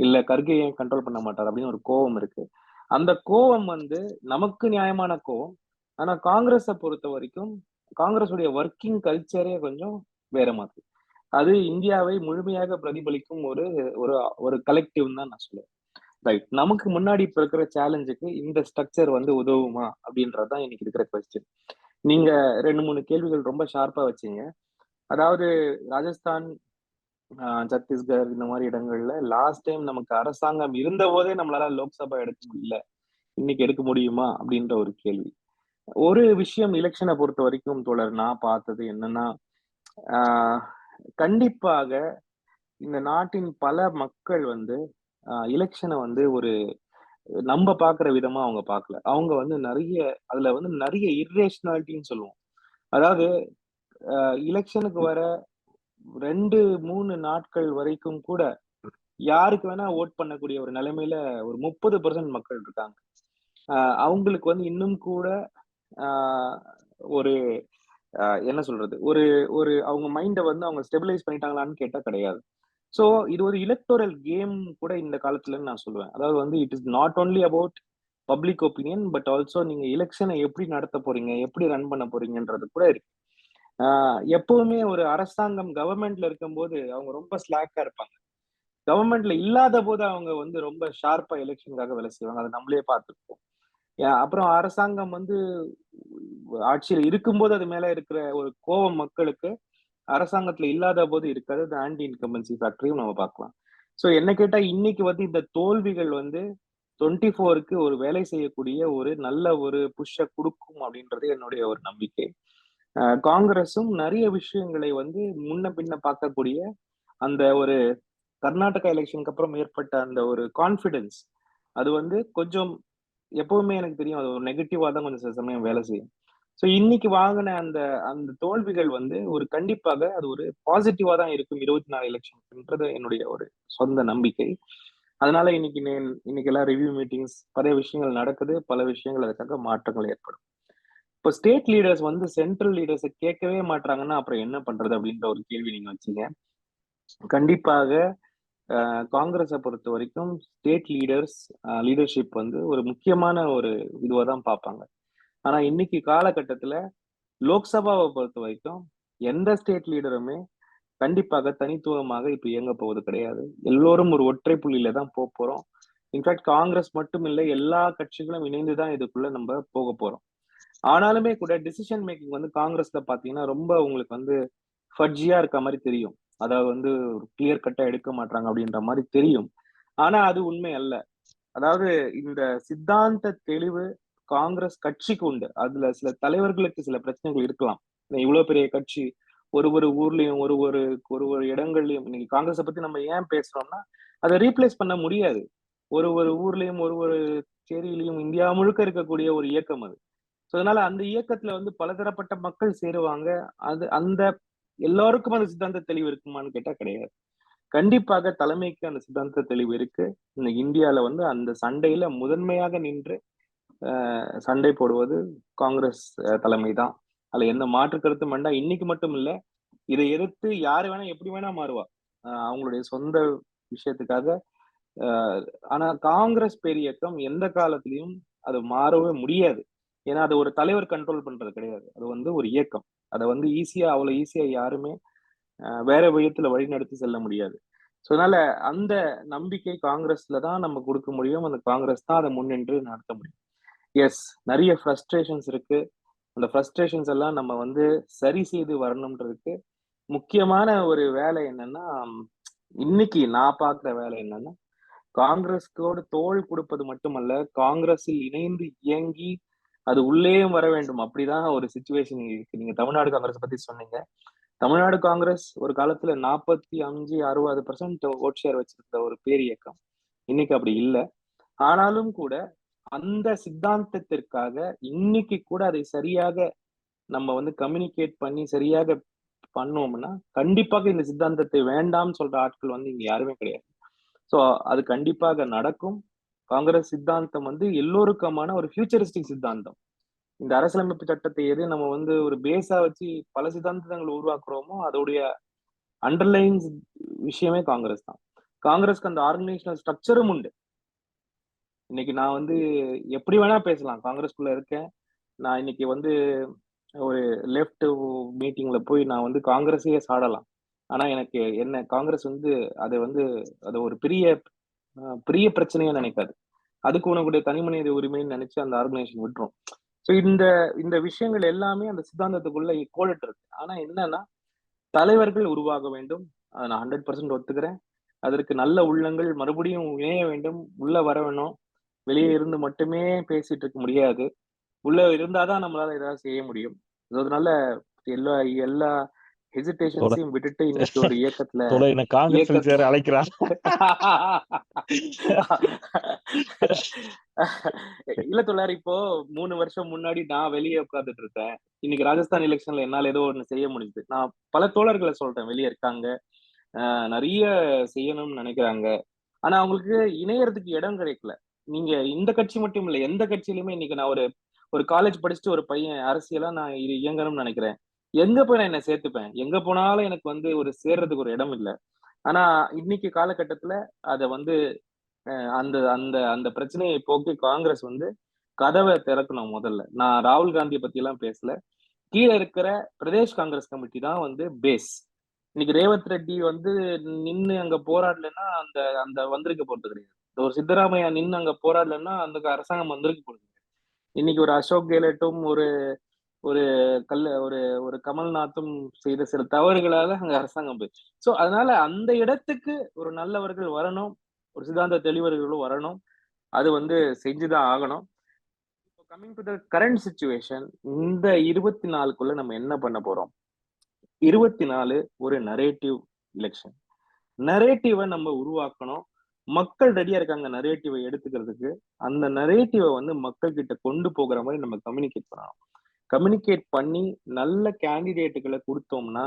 [SPEAKER 1] இல்ல கர்கே ஏன் கண்ட்ரோல் பண்ண மாட்டாரு அப்படின்னு ஒரு கோபம் இருக்கு. அந்த கோபம் நமக்கு நியாயமான கோபம். ஆனா காங்கிரஸை பொறுத்த வரைக்கும் காங்கிரஸுடைய ஒர்க்கிங் கல்ச்சரே கொஞ்சம் வேற மாதிரி. அது இந்தியாவை முழுமையாக பிரதிபலிக்கும் ஒரு ஒரு ஒரு கலெக்டிவ் தான் நான் சொல்லுவேன். ரைட், நமக்கு முன்னாடி இப்ப இருக்கிற சேலஞ்சுக்கு இந்த ஸ்ட்ரக்சர் உதவுமா அப்படின்றதுதான் இன்னைக்கு இருக்கிற கொஸ்டின். நீங்க 2-3 கேள்விகள் ரொம்ப ஷார்ப்பா வச்சீங்க. அதாவது ராஜஸ்தான், சத்தீஸ்கர் இந்த மாதிரி இடங்கள்ல லாஸ்ட் டைம் நமக்கு அரசாங்கம் இருந்த போதே நம்மளால லோக்சபா எடுக்க முடியல, இன்னைக்கு எடுக்க முடியுமா அப்படின்ற ஒரு கேள்வி. ஒரு விஷயம் எலெக்ஷனை பொறுத்த வரைக்கும் தோழர் நான் பார்த்தது என்னன்னா, கண்டிப்பாக இந்த நாட்டின் பல மக்கள் எலெக்ஷனை ஒரு நம்ம பாக்குற விதமா அவங்க பார்க்கல. அவங்க வந்து அதுல வந்து நிறைய இர்ரேஷனாலிட்டின்னு சொல்லுவோம். அதாவது எலெக்ஷனுக்கு வர 2, 3 நாட்கள் வரைக்கும் கூட யாருக்கு வேணா ஓட் பண்ணக்கூடிய ஒரு நிலைமையில ஒரு 30% மக்கள் இருக்காங்க. அவங்களுக்கு வந்து இன்னும் கூட ஆஹ் ஒரு என்ன சொல்றது, ஒரு ஒரு அவங்க மைண்ட வந்து அவங்க ஸ்டெபிலைஸ் பண்ணிட்டாங்களான்னு கேட்டா கிடையாது. சோ இது ஒரு எலக்டோரல் கேம் கூட இந்த காலத்துலன்னு நான் சொல்லுவேன். அதாவது வந்து it is not only about public opinion, but also நீங்க எலெக்ஷனை எப்படி நடத்த போறீங்க, எப்படி ரன் பண்ண போறீங்கன்றது கூட இருக்கு. எப்பவுமே ஒரு அரசாங்கம் கவர்மெண்ட்ல இருக்கும்போது அவங்க ரொம்ப ஸ்லாக்கா இருப்பாங்க. கவர்மெண்ட்ல இல்லாத போது அவங்க வந்து ரொம்ப ஷார்ப்பா எலெக்ஷனுக்காக வேலை செய்வாங்க. அதை நம்மளே பார்த்துருப்போம். அப்புறம் அரசாங்கம் வந்து ஆட்சியில் இருக்கும்போது அது மேல இருக்கிற ஒரு கோபம் மக்களுக்கு அரசாங்கத்துல இல்லாத போது இருக்காது. அது ஆன்டி இன்கம்பன்சி ஃபேக்டரியும் நம்ம பார்க்கலாம். சோ என்ன கேட்டா இன்னைக்கு வந்து இந்த தோல்விகள் வந்து 24க்கு ஒரு வேலை செய்யக்கூடிய ஒரு நல்ல ஒரு புஷ்ஷ கொடுக்கும் அப்படின்றது என்னுடைய ஒரு நம்பிக்கை. காங்கிரஸும் நிறைய விஷயங்களை வந்து முன்ன பின்ன பார்க்கக்கூடிய அந்த ஒரு கர்நாடகா எலெக்ஷனுக்கு அப்புறம் ஏற்பட்ட அந்த ஒரு கான்பிடன்ஸ், அது வந்து கொஞ்சம் எப்பவுமே எனக்கு தெரியும் அது ஒரு நெகட்டிவா தான் கொஞ்சம் சில சமயம் வேலை செய்யும். சோ இன்னைக்கு வாங்கின அந்த அந்த தோல்விகள் வந்து ஒரு கண்டிப்பாக அது ஒரு பாசிட்டிவா தான் இருக்கும் 24 எலெக்ஷன்ன்றது என்னுடைய ஒரு சொந்த நம்பிக்கை. அதனால இன்னைக்கு எல்லாம் ரிவ்யூ மீட்டிங்ஸ் பல விஷயங்கள் நடக்குது, பல விஷயங்கள் அதுக்காக மாற்றங்கள் ஏற்படும். இப்போ ஸ்டேட் லீடர்ஸ் வந்து சென்ட்ரல் லீடர்ஸை கேட்கவே மாட்டாங்கன்னா அப்புறம் என்ன பண்றது அப்படின்ற ஒரு கேள்வி நீங்க வச்சீங்க. கண்டிப்பாக காங்கிரஸை பொறுத்த வரைக்கும் ஸ்டேட் லீடர்ஷிப் வந்து ஒரு முக்கியமான ஒரு இதுவா தான் பார்ப்பாங்க. ஆனா இன்னைக்கு காலகட்டத்துல லோக்சபாவை பொறுத்த வரைக்கும் எந்த ஸ்டேட் லீடருமே கண்டிப்பாக தனித்துவமாக இப்ப இயங்க போவது கிடையாது. எல்லோரும் ஒரு ஒற்றை புள்ளியில தான் போறோம். இன்ஃபேக்ட் காங்கிரஸ் மட்டும் இல்லை, எல்லா கட்சிகளும் இணைந்துதான் இதுக்குள்ள நம்ம போக போறோம். ஆனாலுமே கூட டிசிஷன் மேக்கிங் வந்து காங்கிரஸ்ல பாத்தீங்கன்னா ரொம்ப உங்களுக்கு வந்து ஃபட்ஜியா இருக்க மாதிரி தெரியும். அதாவது வந்து ஒரு கிளியர் கட்டா எடுக்க மாட்டாங்க அப்படின்ற மாதிரி தெரியும். ஆனா அது உண்மை அல்ல. அதாவது இந்த சித்தாந்த தெளிவு காங்கிரஸ் கட்சிக்கு உண்டு. அதுல சில தலைவர்களுக்கு சில பிரச்சனைகள் இருக்கலாம். இவ்வளவு பெரிய கட்சி ஒரு ஒரு ஊர்லயும் ஒரு ஒரு ஒரு ஒரு இடங்கள்லயும் இன்னைக்கு காங்கிரஸை பத்தி நம்ம ஏன் பேசுறோம்னா அதை ரீப்ளேஸ் பண்ண முடியாது. ஒரு ஒரு ஊர்லயும் ஒரு ஒரு சேரியிலையும் இந்தியா முழுக்க இருக்கக்கூடிய ஒரு இயக்கம் அது. அதனால அந்த இயக்கத்துல வந்து பலதரப்பட்ட மக்கள் சேருவாங்க. அந்த எல்லாருக்கும் அந்த சித்தாந்த தெளிவு இருக்குமான்னு கேட்டா கிடையாது. கண்டிப்பாக தலைமைக்கு அந்த சித்தாந்த தெளிவு இருக்கு. இன்னைக்கு இந்தியால வந்து அந்த சண்டையில முதன்மையாக நின்று சண்டை போடுவது காங்கிரஸ் தலைமை தான். அதுல எந்த மாற்று கருத்தும் வேண்டாம். இன்னைக்கு மட்டும் இல்ல, இதை எதிர்த்து யாரு வேணா எப்படி வேணா மாறுவா அவங்களுடைய சொந்த விஷயத்துக்காக. ஆனா காங்கிரஸ் பேரியக்கம் எந்த காலத்திலையும் அது மாறவே முடியாது. ஏன்னா அது ஒரு தலைவர் கண்ட்ரோல் பண்றது கிடையாது. அது வந்து ஒரு இயக்கம். அதை வந்து அவ்வளவு ஈஸியா யாருமே வேற விதத்துல வழிநடத்தி செல்ல முடியாது. ஸோ அதனால அந்த நம்பிக்கை காங்கிரஸ்ல தான் நம்ம கொடுக்க முடியும். அந்த காங்கிரஸ் தான் அதை முன்னின்று நடத்த முடியும். எஸ், நிறைய ஃப்ரஸ்ட்ரேஷன்ஸ் இருக்கு. அந்த ஃப்ரஸ்ட்ரேஷன்ஸ் எல்லாம் நம்ம வந்து சரி செய்து வரணும்ன்றதுக்கு முக்கியமான ஒரு வேலை என்னன்னா, இன்னைக்கு நான் பார்க்குற வேலை என்னன்னா, காங்கிரஸோடு தோள் கொடுப்பது மட்டுமல்ல, காங்கிரஸில் இணைந்து இயங்கி அது உள்ளேயும் வர வேண்டும். அப்படிதான் ஒரு சிச்சுவேஷன் இருக்கு. நீங்க தமிழ்நாடு காங்கிரஸ் பத்தி சொன்னீங்க. தமிழ்நாடு காங்கிரஸ் ஒரு காலத்துல 45-60% ஓட் ஷேர் வச்சிருந்த ஒரு பேரியக்கம். இன்னைக்கு அப்படி இல்லை. ஆனாலும் கூட அந்த சித்தாந்தத்திற்காக இன்னைக்கு கூட அதை சரியாக நம்ம வந்து கம்யூனிகேட் பண்ணி சரியாக பண்ணோம்னா கண்டிப்பாக இந்த சித்தாந்தத்தை வேண்டாம்னு சொல்ற ஆட்கள் வந்து இங்க யாருமே கிடையாது. சோ அது கண்டிப்பாக நடக்கும். காங்கிரஸ் சித்தாந்தம் வந்து எல்லோருக்குமான ஒரு ஃபியூச்சரிஸ்டிக் சித்தாந்தம். இந்த அரசியலமைப்பு சட்டத்தை எது நம்ம வந்து ஒரு பேஸா வச்சு பல சித்தாந்தங்களை உருவாக்குறோமோ அதோடைய அண்டர்லைன் விஷயமே காங்கிரஸ் தான். காங்கிரஸ்க்கு அந்த ஆர்கனைசேஷனல் ஸ்ட்ரக்சரும் உண்டு. இன்னைக்கு நான் வந்து எப்படி வேணா பேசலாம், காங்கிரஸ்குள்ள இருக்கேன். நான் இன்னைக்கு வந்து ஒரு லெஃப்ட் மீட்டிங்ல போய் நான் வந்து காங்கிரஸையே சாடலாம். ஆனா எனக்கு என்ன காங்கிரஸ் வந்து அது ஒரு பெரிய பெரிய பிரச்சனையா நினைக்காது. அதுக்கு உனக்குடைய தனி மனித உரிமைன்னு நினைச்சு அந்த ஆர்கனைசேஷன் விட்டுரும். ஸோ இந்த விஷயங்கள் எல்லாமே அந்த சித்தாந்தத்துக்குள்ள கோடிட்டு இருக்கு. ஆனா என்னன்னா தலைவர்கள் உருவாக வேண்டும். அதை நான் 100% ஒத்துக்கிறேன். அதற்கு நல்ல உள்ளங்கள் மறுபடியும் இணைய வேண்டும், உள்ள வர வேணும். வெளியே இருந்து மட்டுமே பேசிட்டு இருக்க முடியாது. உள்ள இருந்தாதான் நம்மளால ஏதாவது செய்ய முடியும். அதனால எல்லா எல்லா ஹெசிடேஷன்ஸையும் விட்டுட்டு இன்னைக்கு ஒரு இயக்கத்துல
[SPEAKER 3] தோழர் என்ன காங்கிரஸ் சேர அழைக்கிறார்.
[SPEAKER 1] இல்ல தோழர், இப்போ 3 வருஷம் முன்னாடி நான் வெளியே உட்கார்ந்துட்டு இருக்கேன். இன்னைக்கு ராஜஸ்தான் எலெக்ஷன்ல என்னால ஏதோ ஒண்ணு செய்ய முடியுது. நான் பல தோழர்களை சொல்றேன், வெளியே இருக்காங்க, நிறைய செய்யணும்னு நினைக்கிறாங்க. ஆனா அவங்களுக்கு இணையறதுக்கு இடம் கிடைக்கல. நீங்க இந்த கட்சி மட்டும் இல்ல, எந்த கட்சியிலுமே இன்னைக்கு நான் ஒரு ஒரு காலேஜ் படிச்சுட்டு ஒரு பையன் அரசியலா நான் இது இயங்கணும்னு நினைக்கிறேன். எங்க போய் நான் என்ன சேர்த்துப்பேன்? எங்க போனாலும் எனக்கு வந்து ஒரு சேர்றதுக்கு ஒரு இடம் இல்ல. ஆனா இன்னைக்கு காலகட்டத்துல அத வந்து அந்த அந்த அந்த பிரச்சனையை போக்கி காங்கிரஸ் வந்து கதவை திறக்கணும் முதல்ல. நான் ராகுல் காந்தியை பத்தி எல்லாம் பேசல. கீழ இருக்கிற பிரதேஷ் காங்கிரஸ் கமிட்டி தான் வந்து பேஸ். இன்னைக்கு ரேவந்த் ரெட்டி வந்து நின்னு அங்க போராடலைன்னா அந்த அந்த வந்திருக்க போறது கிடையாது. ஒரு சித்தராமையா நின்னு அங்க போராடலைன்னா அந்த அரசாங்கம் வந்திருக்க போறது கிடையாது. இன்னைக்கு ஒரு அசோக் கெலோட்டும் ஒரு ஒரு ஒரு ஒரு கமல்நாத்தும் செய்த சில தவறுகளால அங்க அரசாங்கம் போய். சோ அதனால அந்த இடத்துக்கு ஒரு நல்லவர்கள் வரணும், ஒரு சித்தாந்த தெளிவர்களும் வரணும். அது வந்து செஞ்சுதான் ஆகணும். இப்போ coming to the current situation, இந்த 24க்குள்ள நம்ம என்ன பண்ண போறோம்? 24 ஒரு நரேட்டிவ் எலெக்ஷன். நரேட்டிவை நம்ம உருவாக்கணும். மக்கள் ரெடியா இருக்காங்க நரேட்டிவை எடுத்துக்கிறதுக்கு. அந்த நரேட்டிவை வந்து மக்கள் கிட்ட கொண்டு போகிற மாதிரி நம்ம கம்யூனிகேட் பண்ணணும். கம்யூனிகேட் பண்ணி நல்ல கேண்டிடேட்டுகளை கொடுத்தோம்னா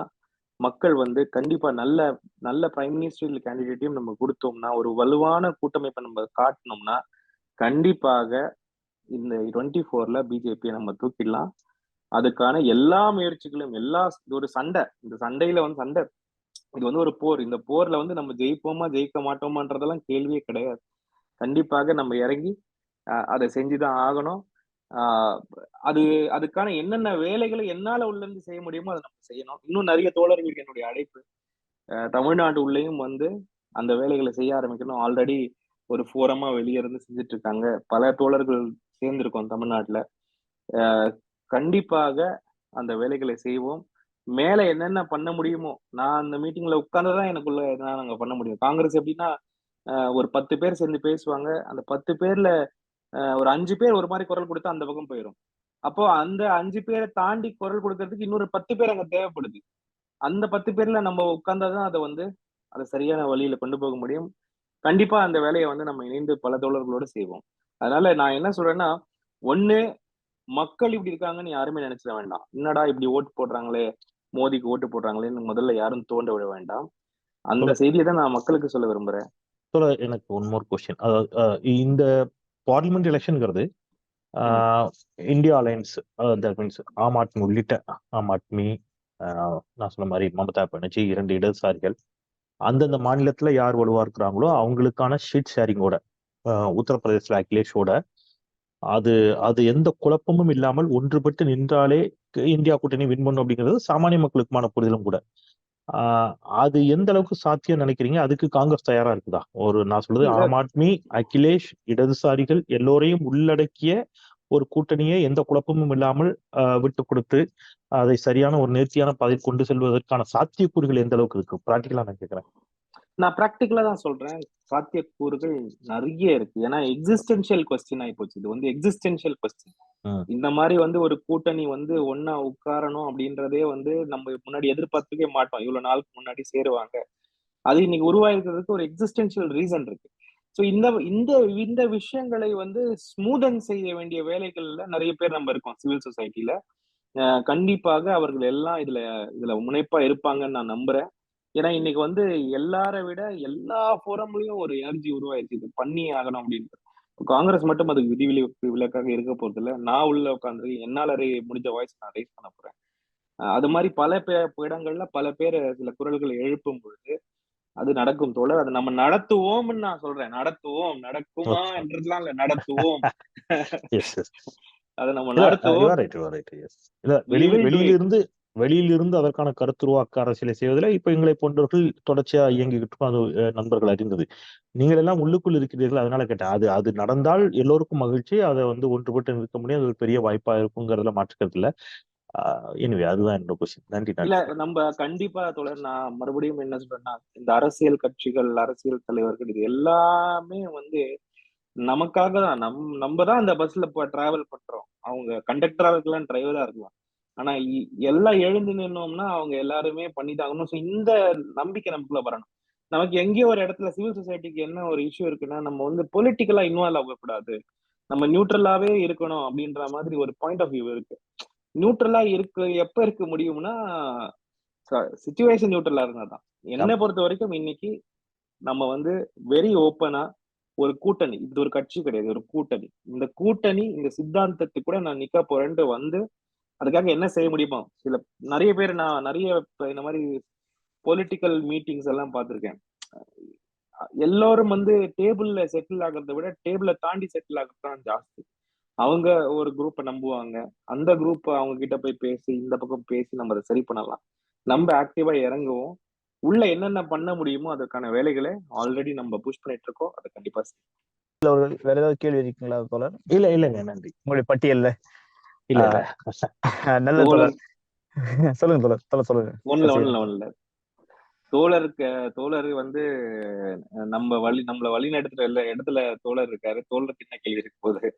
[SPEAKER 1] மக்கள் வந்து கண்டிப்பா நல்ல நல்ல பிரைம் மினிஸ்டர் கேண்டிடேட்டையும் நம்ம கொடுத்தோம்னா, ஒரு வலுவான கூட்டமைப்பை நம்ம காட்டினோம்னா கண்டிப்பாக இந்த 24ல பிஜேபியை நம்ம தூக்கிடலாம். அதுக்கான எல்லா முயற்சிகளும் ஒரு சண்டை, இந்த சண்டையில வந்து சண்டை, இது வந்து ஒரு போர். இந்த போர்ல வந்து நம்ம ஜெயிப்போமா ஜெயிக்க மாட்டோமான்றதெல்லாம் கேள்வியே கிடையாது. கண்டிப்பாக நம்ம இறங்கி அதை செஞ்சுதான் ஆகணும். அது அதுக்கான என்னென்ன வேலைகளை என்னால உள்ள இருந்து செய்ய முடியுமோ அதை நம்ம செய்யணும். இன்னும் நிறைய தோழர்களுக்கு என்னுடைய அழைப்பு, தமிழ்நாடு உள்ளேயும் வந்து அந்த வேலைகளை செய்ய ஆரம்பிக்கணும். ஆல்ரெடி ஒரு ஃபோரமா வெளியே இருந்து செஞ்சுட்டு இருக்காங்க. பல தோழர்கள் சேர்ந்திருக்கோம் தமிழ்நாட்டுல. கண்டிப்பாக அந்த வேலைகளை செய்வோம். மேல என்னென்ன பண்ண முடியுமோ, நான் அந்த மீட்டிங்ல உட்கார்ந்துதான் எனக்குள்ள என்ன நாங்க பண்ண முடியும். காங்கிரஸ் எப்படின்னா ஒரு 10 பேர் சேர்ந்து பேசுவாங்க. அந்த 10 பேர்ல ஒரு 5 பேர் ஒரு மாதிரி குரல் கொடுத்தா அந்த பக்கம் போயிடும். அப்போ அந்த 5 பேரை தாண்டி குரல் கொடுக்கறதுக்கு இன்னொரு 10 பேர் அங்க தேவைப்படுது. அந்த 10 பேர்ல நம்ம உட்கார்ந்தாதான் அதை சரியான வழியில கொண்டு போக முடியும். கண்டிப்பா அந்த வேலையை வந்து நம்ம இணைந்து பல தோழர்களோடு செய்வோம். அதனால நான் என்ன சொல்றேன்னா, ஒண்ணு, மக்கள் இப்படி இருக்காங்கன்னு யாருமே நினைச்சிட வேண்டாம். என்னடா இப்படி ஓட்டு போடுறாங்களே, மோடிக்கு ஓட்டு போடுறாங்களேன்னு முதல்ல யாரும் தோண்ட விட வேண்டாம். அந்த செய்தியை தான் நான் மக்களுக்கு சொல்ல விரும்புறேன்.
[SPEAKER 3] எனக்கு ஒன் மோர் கொஸ்டின். இந்த பார்லிமெண்ட் எலெக்ஷன்ங்கிறது India alliance, that means Aam Aadmi உள்ளிட்ட ஆம் ஆத்மி, நான் சொன்ன மாதிரி மமதா பானர்ஜி, 2 இடதுசாரிகள், அந்தந்த மாநிலத்துல யார் வலுவா இருக்கிறாங்களோ அவங்களுக்கான ஷீட் ஷேரிங்கோட, உத்தரப்பிரதேசல அகிலேஷோட, அது அது எந்த குழப்பமும் இல்லாமல் ஒன்றுபட்டு நின்றாலே இந்தியா கூட்டணி வின் பண்ணும் அப்படிங்கிறது சாமானிய மக்களுக்குமான புரிதலும் கூட. அது எந்த அளவுக்கு சாத்தியம் நினைக்கிறீங்க? அதுக்கு காங்கிரஸ் தயாரா இருக்குதா? நான் சொல்றது ஆம் ஆத்மி, அகிலேஷ், இடதுசாரிகள் எல்லோரையும் உள்ளடக்கிய ஒரு கூட்டணியை எந்த குழப்பமும் இல்லாமல் விட்டு கொடுத்து அதை சரியான ஒரு நேர்த்தியான பாதை கொண்டு செல்வதற்கான சாத்தியக்கூறுகள் எந்த அளவுக்கு இருக்கு? பிராக்டிகலா நான் கேட்கிறேன்.
[SPEAKER 1] நான் பிராக்டிகலா தான் சொல்றேன். சாத்தியக்கூறுகள் நிறைய இருக்கு. ஏன்னா எக்ஸிஸ்டென்ஷியல் கொஸ்டின் ஆகி போச்சு. இது வந்து எக்ஸிஸ்டென்ஷியல் கொஸ்டின். இந்த மாதிரி வந்து ஒரு கூட்டணி வந்து ஒன்னா உட்காரணும் அப்படின்றதே வந்து நம்ம முன்னாடி எதிர்பார்த்துக்கவே மாட்டோம். இவ்வளவு நாளுக்கு முன்னாடி சேருவாங்க. அது இன்னைக்கு உருவாயிருக்கிறதுக்கு ஒரு எக்ஸிஸ்டென்ஷியல் ரீசன் இருக்கு. ஸோ இந்த இந்த இந்த விஷயங்களை வந்து ஸ்மூதன் செய்ய வேண்டிய வேலைகள்ல நிறைய பேர் நம்ம இருக்கோம் சிவில் சொசைட்டில. கண்டிப்பாக அவர்கள் எல்லாம் இதுல முனைப்பா இருப்பாங்கன்னு நான் நம்புறேன். ஏன்னா இன்னைக்கு வந்து எல்லாரை விட எல்லா ஃபோரம்லயும் ஒரு எனர்ஜி உருவாயிருச்சு, இது பண்ணி ஆகணும் அப்படின்ட்டு. காங்கிரஸ் மட்டும் அதுக்கு விலக்காக இருக்க போறது இல்லை. நான் உள்ள உட்காந்து என்னால முடிஞ்ச வாய்ஸ் நான் ரைஸ் பண்ண போறேன். அது மாதிரி பல இடங்கள்ல பல பேர் சில குரல்களை எழுப்பும் பொழுது அது நடக்கும் தோழர். அதை நம்ம நடத்துவோம்னு நான் சொல்றேன். நடத்துவோம், நடக்குமா என்றதுலாம் இல்ல, நடத்துவோம். அதை நம்ம நடத்துவோம்.
[SPEAKER 3] வெளியிலிருந்து அதற்கான கருத்துருவாக்க அரசியலை செய்வதில் இப்ப எங்களை போன்றவர்கள் தொடர்ச்சியா இயங்கிக்கிட்டு அது நண்பர்கள் அறிந்தது. நீங்கள் எல்லாம் உள்ளுக்குள் இருக்கிறீர்கள், அதனால கேட்டேன். அது நடந்தால் எல்லோருக்கும் மகிழ்ச்சி. அதை வந்து ஒன்றுபட்டு நிற்க முடியும். அது ஒரு பெரிய வாய்ப்பா இருக்குங்கிறதுல மாற்றுக்கிறது இல்ல. எனவே அதுதான் என்னோட கொஸ்டின். நன்றி.
[SPEAKER 1] இல்ல, நம்ம கண்டிப்பா தொடர். நான் மறுபடியும் என்ன சொல்றேன்னா, இந்த அரசியல் கட்சிகள், அரசியல் தலைவர்கள், இது எல்லாமே வந்து நமக்காக தான். நம்ம தான் அந்த பஸ்ல டிராவல் பண்றோம். அவங்க கண்டக்டரா இருக்கலாம், டிரைவரா இருக்கலாம். ஆனா எல்லாம் எழுந்து நின்னோம்னா அவங்க எல்லாருமே பண்ணிதாகணும். ஸோ இந்த நம்பிக்கை நமக்குள்ள வரணும். நமக்கு எங்கேயோ ஒரு இடத்துல சிவில் சொசைட்டிக்கு என்ன ஒரு இஷ்யூ இருக்குன்னா, நம்ம வந்து பொலிட்டிக்கலா இன்வால்வ் ஆகக்கூடாது. நம்ம நியூட்ரலாவே இருக்கணும் அப்படின்ற மாதிரி ஒரு பாயிண்ட் ஆஃப் வியூ இருக்கு. நியூட்ரலா எப்ப இருக்க முடியும்னா, சிச்சுவேஷன் நியூட்ரலா இருந்தா தான். என்ன
[SPEAKER 3] ஆமா.
[SPEAKER 1] பொறுத்த வரைக்கும் இன்னைக்கு நம்ம வந்து வெரி ஓப்பனா ஒரு கூட்டணி. இது ஒரு கட்சி கிடையாது. ஒரு கூட்டணி. இந்த கூட்டணி இந்த சித்தாந்தத்துக்கு கூட நான் நிக்க போறேன்ட்டு வந்து, அதுக்காக என்ன செய்ய முடியுமோ, நெறைய பேர் நான் நெறைய இந்த மாரி பொலிட்டிக்கல் மீட்டிங்ஸ் எல்லாம் பார்த்திருக்கேன். எல்லாரும் வந்து டேபிள்ல செட்டில் ஆகுறத விட, டேபிள தாண்டி செட்டில் ஆகுறது தான் ஜாஸ்தி. அவங்க ஒரு குரூப்ப நம்புவாங்க. அந்த குரூப் அவங்க கிட்ட போய் பேசி, இந்த பக்கம் பேசி நம்ம அத சரி பண்ணலாம். நம்ம ஆக்டிவா இறங்குவோம். உள்ள என்னென்ன பண்ண முடியுமோ அதற்கான வேலைகள ஆல்ரெடி நம்ம புஷ் பண்ணிட்டு இருக்கோம். அத கண்டிப்பா
[SPEAKER 2] வேற ஏதாவது கேள்வி இருக்குங்களா தோழர்?
[SPEAKER 3] இல்லைங்க, நன்றி.
[SPEAKER 2] உங்களுடைய பட்டியல்ல
[SPEAKER 3] இல்ல இல்ல.
[SPEAKER 2] நல்ல தோழர். சொல்லுங்க தோழர் சொல்லுங்க.
[SPEAKER 1] ஒண்ணுல தோழர் வந்து நம்மள வழி நடத்துற எல்லா இடத்துல தோழர் இருக்காரு. தோழருக்கு என்ன கேள்வி இருக்க போகுது?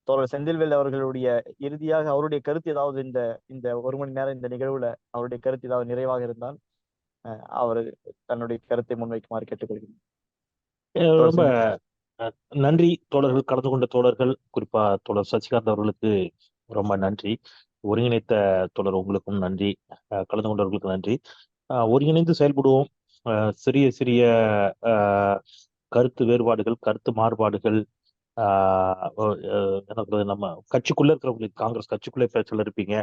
[SPEAKER 2] தோழர் செந்தில்வேல் அவர்களுடைய இறுதியாக அவருடைய கருத்து ஏதாவது இந்த இந்த 1 மணி நேரம் இந்த நிகழ்வுல அவருடைய கருத்து ஏதாவது நிறைவாக இருந்தால் அவர் தன்னுடைய கருத்தை முன்வைக்குமாறு கேட்டுக்கொள்கிறேன்.
[SPEAKER 3] ரொம்ப நன்றி தோழர்கள், கலந்து கொண்ட தோழர்கள், குறிப்பா தோழர் சசிகாந்த் அவர்களுக்கு ரொம்ப நன்றி. ஒருங்கிணைத்த தோழர் உங்களுக்கும் நன்றி. கலந்து கொண்டவர்களுக்கு நன்றி. ஒருங்கிணைந்து செயல்படுவோம். சிறிய சிறிய கருத்து வேறுபாடுகள், கருத்து மாறுபாடுகள், என்ன சொல்றது, நம்ம கட்சிக்குள்ள இருக்கிறவங்களுக்கு, காங்கிரஸ் கட்சிக்குள்ளே பிரச்சனை இருப்பீங்க,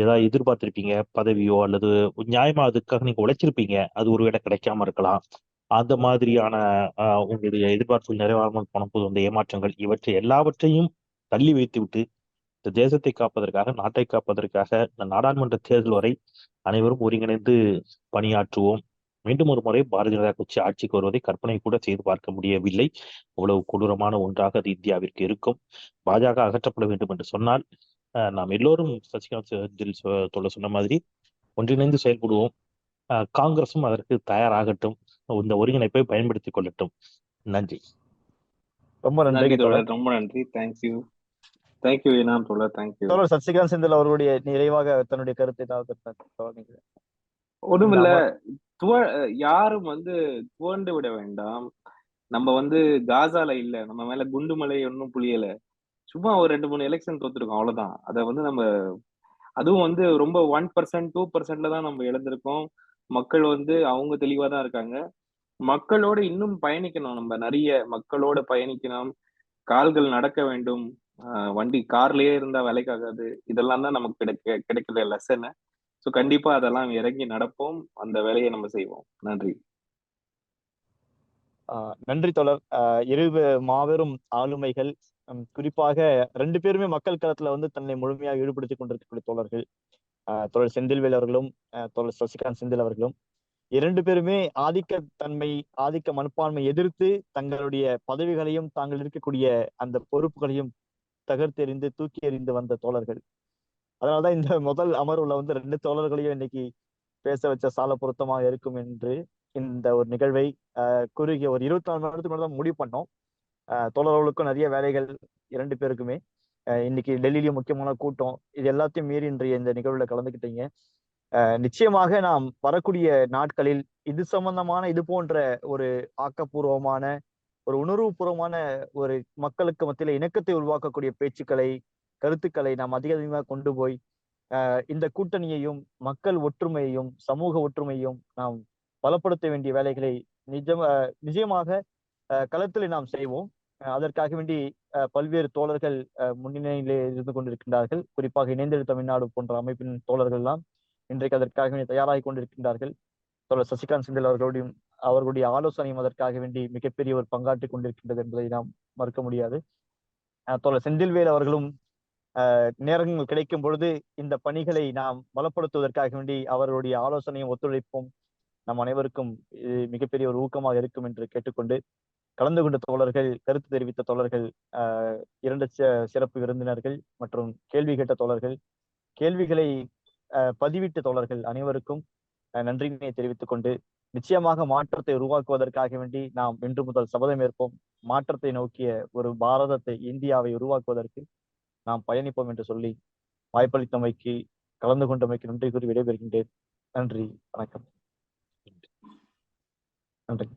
[SPEAKER 3] ஏதாவது எதிர்பார்த்திருப்பீங்க, பதவியோ அல்லது நியாயமா அதுக்காக நீங்க உழைச்சிருப்பீங்க, அது ஒருவேளை கிடைக்காம இருக்கலாம். அந்த மாதிரியான உங்களுடைய எதிர்பார்ப்புகள் நிறைவேறாமல் போன போது வந்த ஏமாற்றங்கள், இவற்றை எல்லாவற்றையும் தள்ளி வைத்து விட்டு இந்த தேசத்தை காப்பதற்காக, நாட்டை காப்பதற்காக, இந்த நாடாளுமன்ற தேர்தல் வரை அனைவரும் ஒருங்கிணைந்து பணியாற்றுவோம். மீண்டும் ஒரு முறை பாரதிய ஜனதா கட்சி ஆட்சிக்கு வருவதை கற்பனை கூட செய்து பார்க்க முடியவில்லை. அவ்வளவு கொடூரமான ஒன்றாக அது இந்தியாவிற்கு இருக்கும். பாஜக அகற்றப்பட வேண்டும் என்று சொன்னால் நாம் எல்லோரும் சசிகாந்த் தோழர் சொன்ன மாதிரி ஒன்றிணைந்து செயல்படுவோம். காங்கிரசும் அதற்கு தயாராகட்டும். இந்த ஒருங்கிணைப்பை பயன்படுத்திக் கொள்ளட்டும். நன்றி.
[SPEAKER 2] ரொம்ப நன்றி தோழர்.
[SPEAKER 1] ரொம்ப நன்றி. தேங்க்யூ இனாம் தோழர். தேங்க்யூ.
[SPEAKER 2] தோழர் சசிகாந்த் செந்தில் அவர்களுடைய நிறைவாக தன்னுடைய கருத்தை ஏதாவது
[SPEAKER 1] ஒண்ணுமில்ல, யாரும் வந்து துவண்டு விட வேண்டாம். நம்ம வந்து காசால இல்ல, நம்ம மேல குண்டு மலை ஒன்னும் புளியல. சும்மா ஒரு 2-3 எலெக்ஷன் தோத்துருக்கோம், அவ்வளவுதான். அத வந்து நம்ம அதுவும் வந்து ரொம்ப 1%, 2%ல தான் நம்ம இழந்திருக்கோம். மக்கள் வந்து அவங்க தெளிவா தான் இருக்காங்க. மக்களோட இன்னும் பயணிக்கணும். நம்ம நிறைய மக்களோட பயணிக்கணும். கால்கள் நடக்க வேண்டும். வண்டி கார்லயே இருந்தா வேலைக்காகாது. இதெல்லாம் தான் நமக்கு கிடைக்கிற லெசன். ஸோ கண்டிப்பா அதெல்லாம் இறங்கி நடப்போம். அந்த வேலையை நம்ம செய்வோம். நன்றி.
[SPEAKER 2] நன்றி தோழர். இரு மாபெரும் ஆளுமைகள், குறிப்பாக 2 பேருமே மக்கள் களத்துல வந்து தன்னை முழுமையாக ஈடுபடுத்திக் கொண்டிருக்கக்கூடிய தோழர்கள். தோழர் செந்தில்வேல் அவர்களும் தோழர் சசிகாந்த் செந்தில் அவர்களும் 2 பேருமே ஆதிக்க மனப்பான்மை எதிர்த்து தங்களுடைய பதவிகளையும் தாங்கள் இருக்கக்கூடிய அந்த பொறுப்புகளையும் தகர்த்தெறிந்து தூக்கி எறிந்து வந்த தோழர்கள். அதனாலதான் இந்த முதல் அமர்வுல வந்து 2 தோழர்களையும் இன்னைக்கு பேச வச்ச சால பொருத்தமாக இருக்கும் என்று இந்த ஒரு நிகழ்வை குறுகிய ஒரு 24 மணி நேரத்துக்கு தான் முடிவு பண்ணோம். தோழர்களுக்கும் நிறைய வேலைகள் 2 பேருக்குமே. இன்னைக்கு டெல்லியிலயும் முக்கியமான கூட்டம், இது எல்லாத்தையும் மீறி இன்றைய இந்த நிகழ்வுல கலந்துக்கிட்டீங்க. நிச்சயமாக நாம் வரக்கூடிய நாட்களில் இது சம்பந்தமான இது போன்ற ஒரு ஆக்கப்பூர்வமான ஒரு உணர்வுபூர்வமான ஒரு மக்களுக்கு மத்தியில இணக்கத்தை உருவாக்கக்கூடிய பேச்சுக்களை, கருத்துக்களை நாம் அதிகமாக கொண்டு போய் இந்த கூட்டணியையும் மக்கள் ஒற்றுமையையும் சமூக ஒற்றுமையையும் நாம் பலப்படுத்த வேண்டிய வேலைகளை நிஜமாக களத்தில் நாம் செய்வோம். அதற்காக வேண்டி பல்வேறு தோழர்கள் முன்னணியிலே இருந்து கொண்டிருக்கின்றார்கள். குறிப்பாக இணைந்தெழு தமிழ்நாடு போன்ற அமைப்பின் தோழர்கள் எல்லாம் இன்றைக்கு அதற்காக வேண்டி தயாராகி கொண்டிருக்கின்றார்கள். தோழர் சசிகாந்த் செந்தில் அவர்களுடைய ஆலோசனையும் அதற்காக வேண்டி மிகப்பெரிய ஒரு பங்காற்றிக் கொண்டிருக்கின்றது என்பதை நாம் மறுக்க முடியாது. தோழர் செந்தில்வேல் அவர்களும் நேரங்கள் கிடைக்கும் பொழுது இந்த பணிகளை நாம் பலப்படுத்துவதற்காக வேண்டி அவர்களுடைய ஆலோசனையும் ஒத்துழைப்பும் நம் அனைவருக்கும் மிகப்பெரிய ஒரு ஊக்கமாக இருக்கும் என்று கேட்டுக்கொண்டு, கலந்து கொண்ட தோழர்கள், கருத்து தெரிவித்த தோழர்கள், 2 சிறப்பு விருந்தினர்கள் மற்றும் கேள்வி கேட்ட தோழர்கள், கேள்விகளை பதிவிட்ட தோழர்கள் அனைவருக்கும் நன்றியினை தெரிவித்துக் கொண்டு, நிச்சயமாக மாற்றத்தை உருவாக்குவதற்காக வேண்டி நாம் இன்று முதல் சபதம் ஏற்போம். மாற்றத்தை நோக்கிய ஒரு பாரதத்தை, இந்தியாவை உருவாக்குவதற்கு நாம் பயணிப்போம் என்று சொல்லி வாய்ப்பளித்தமைக்கு கலந்து கொண்டமைக்கு நன்றி கூறி விடைபெறுகின்றேன். நன்றி, வணக்கம். நன்றி.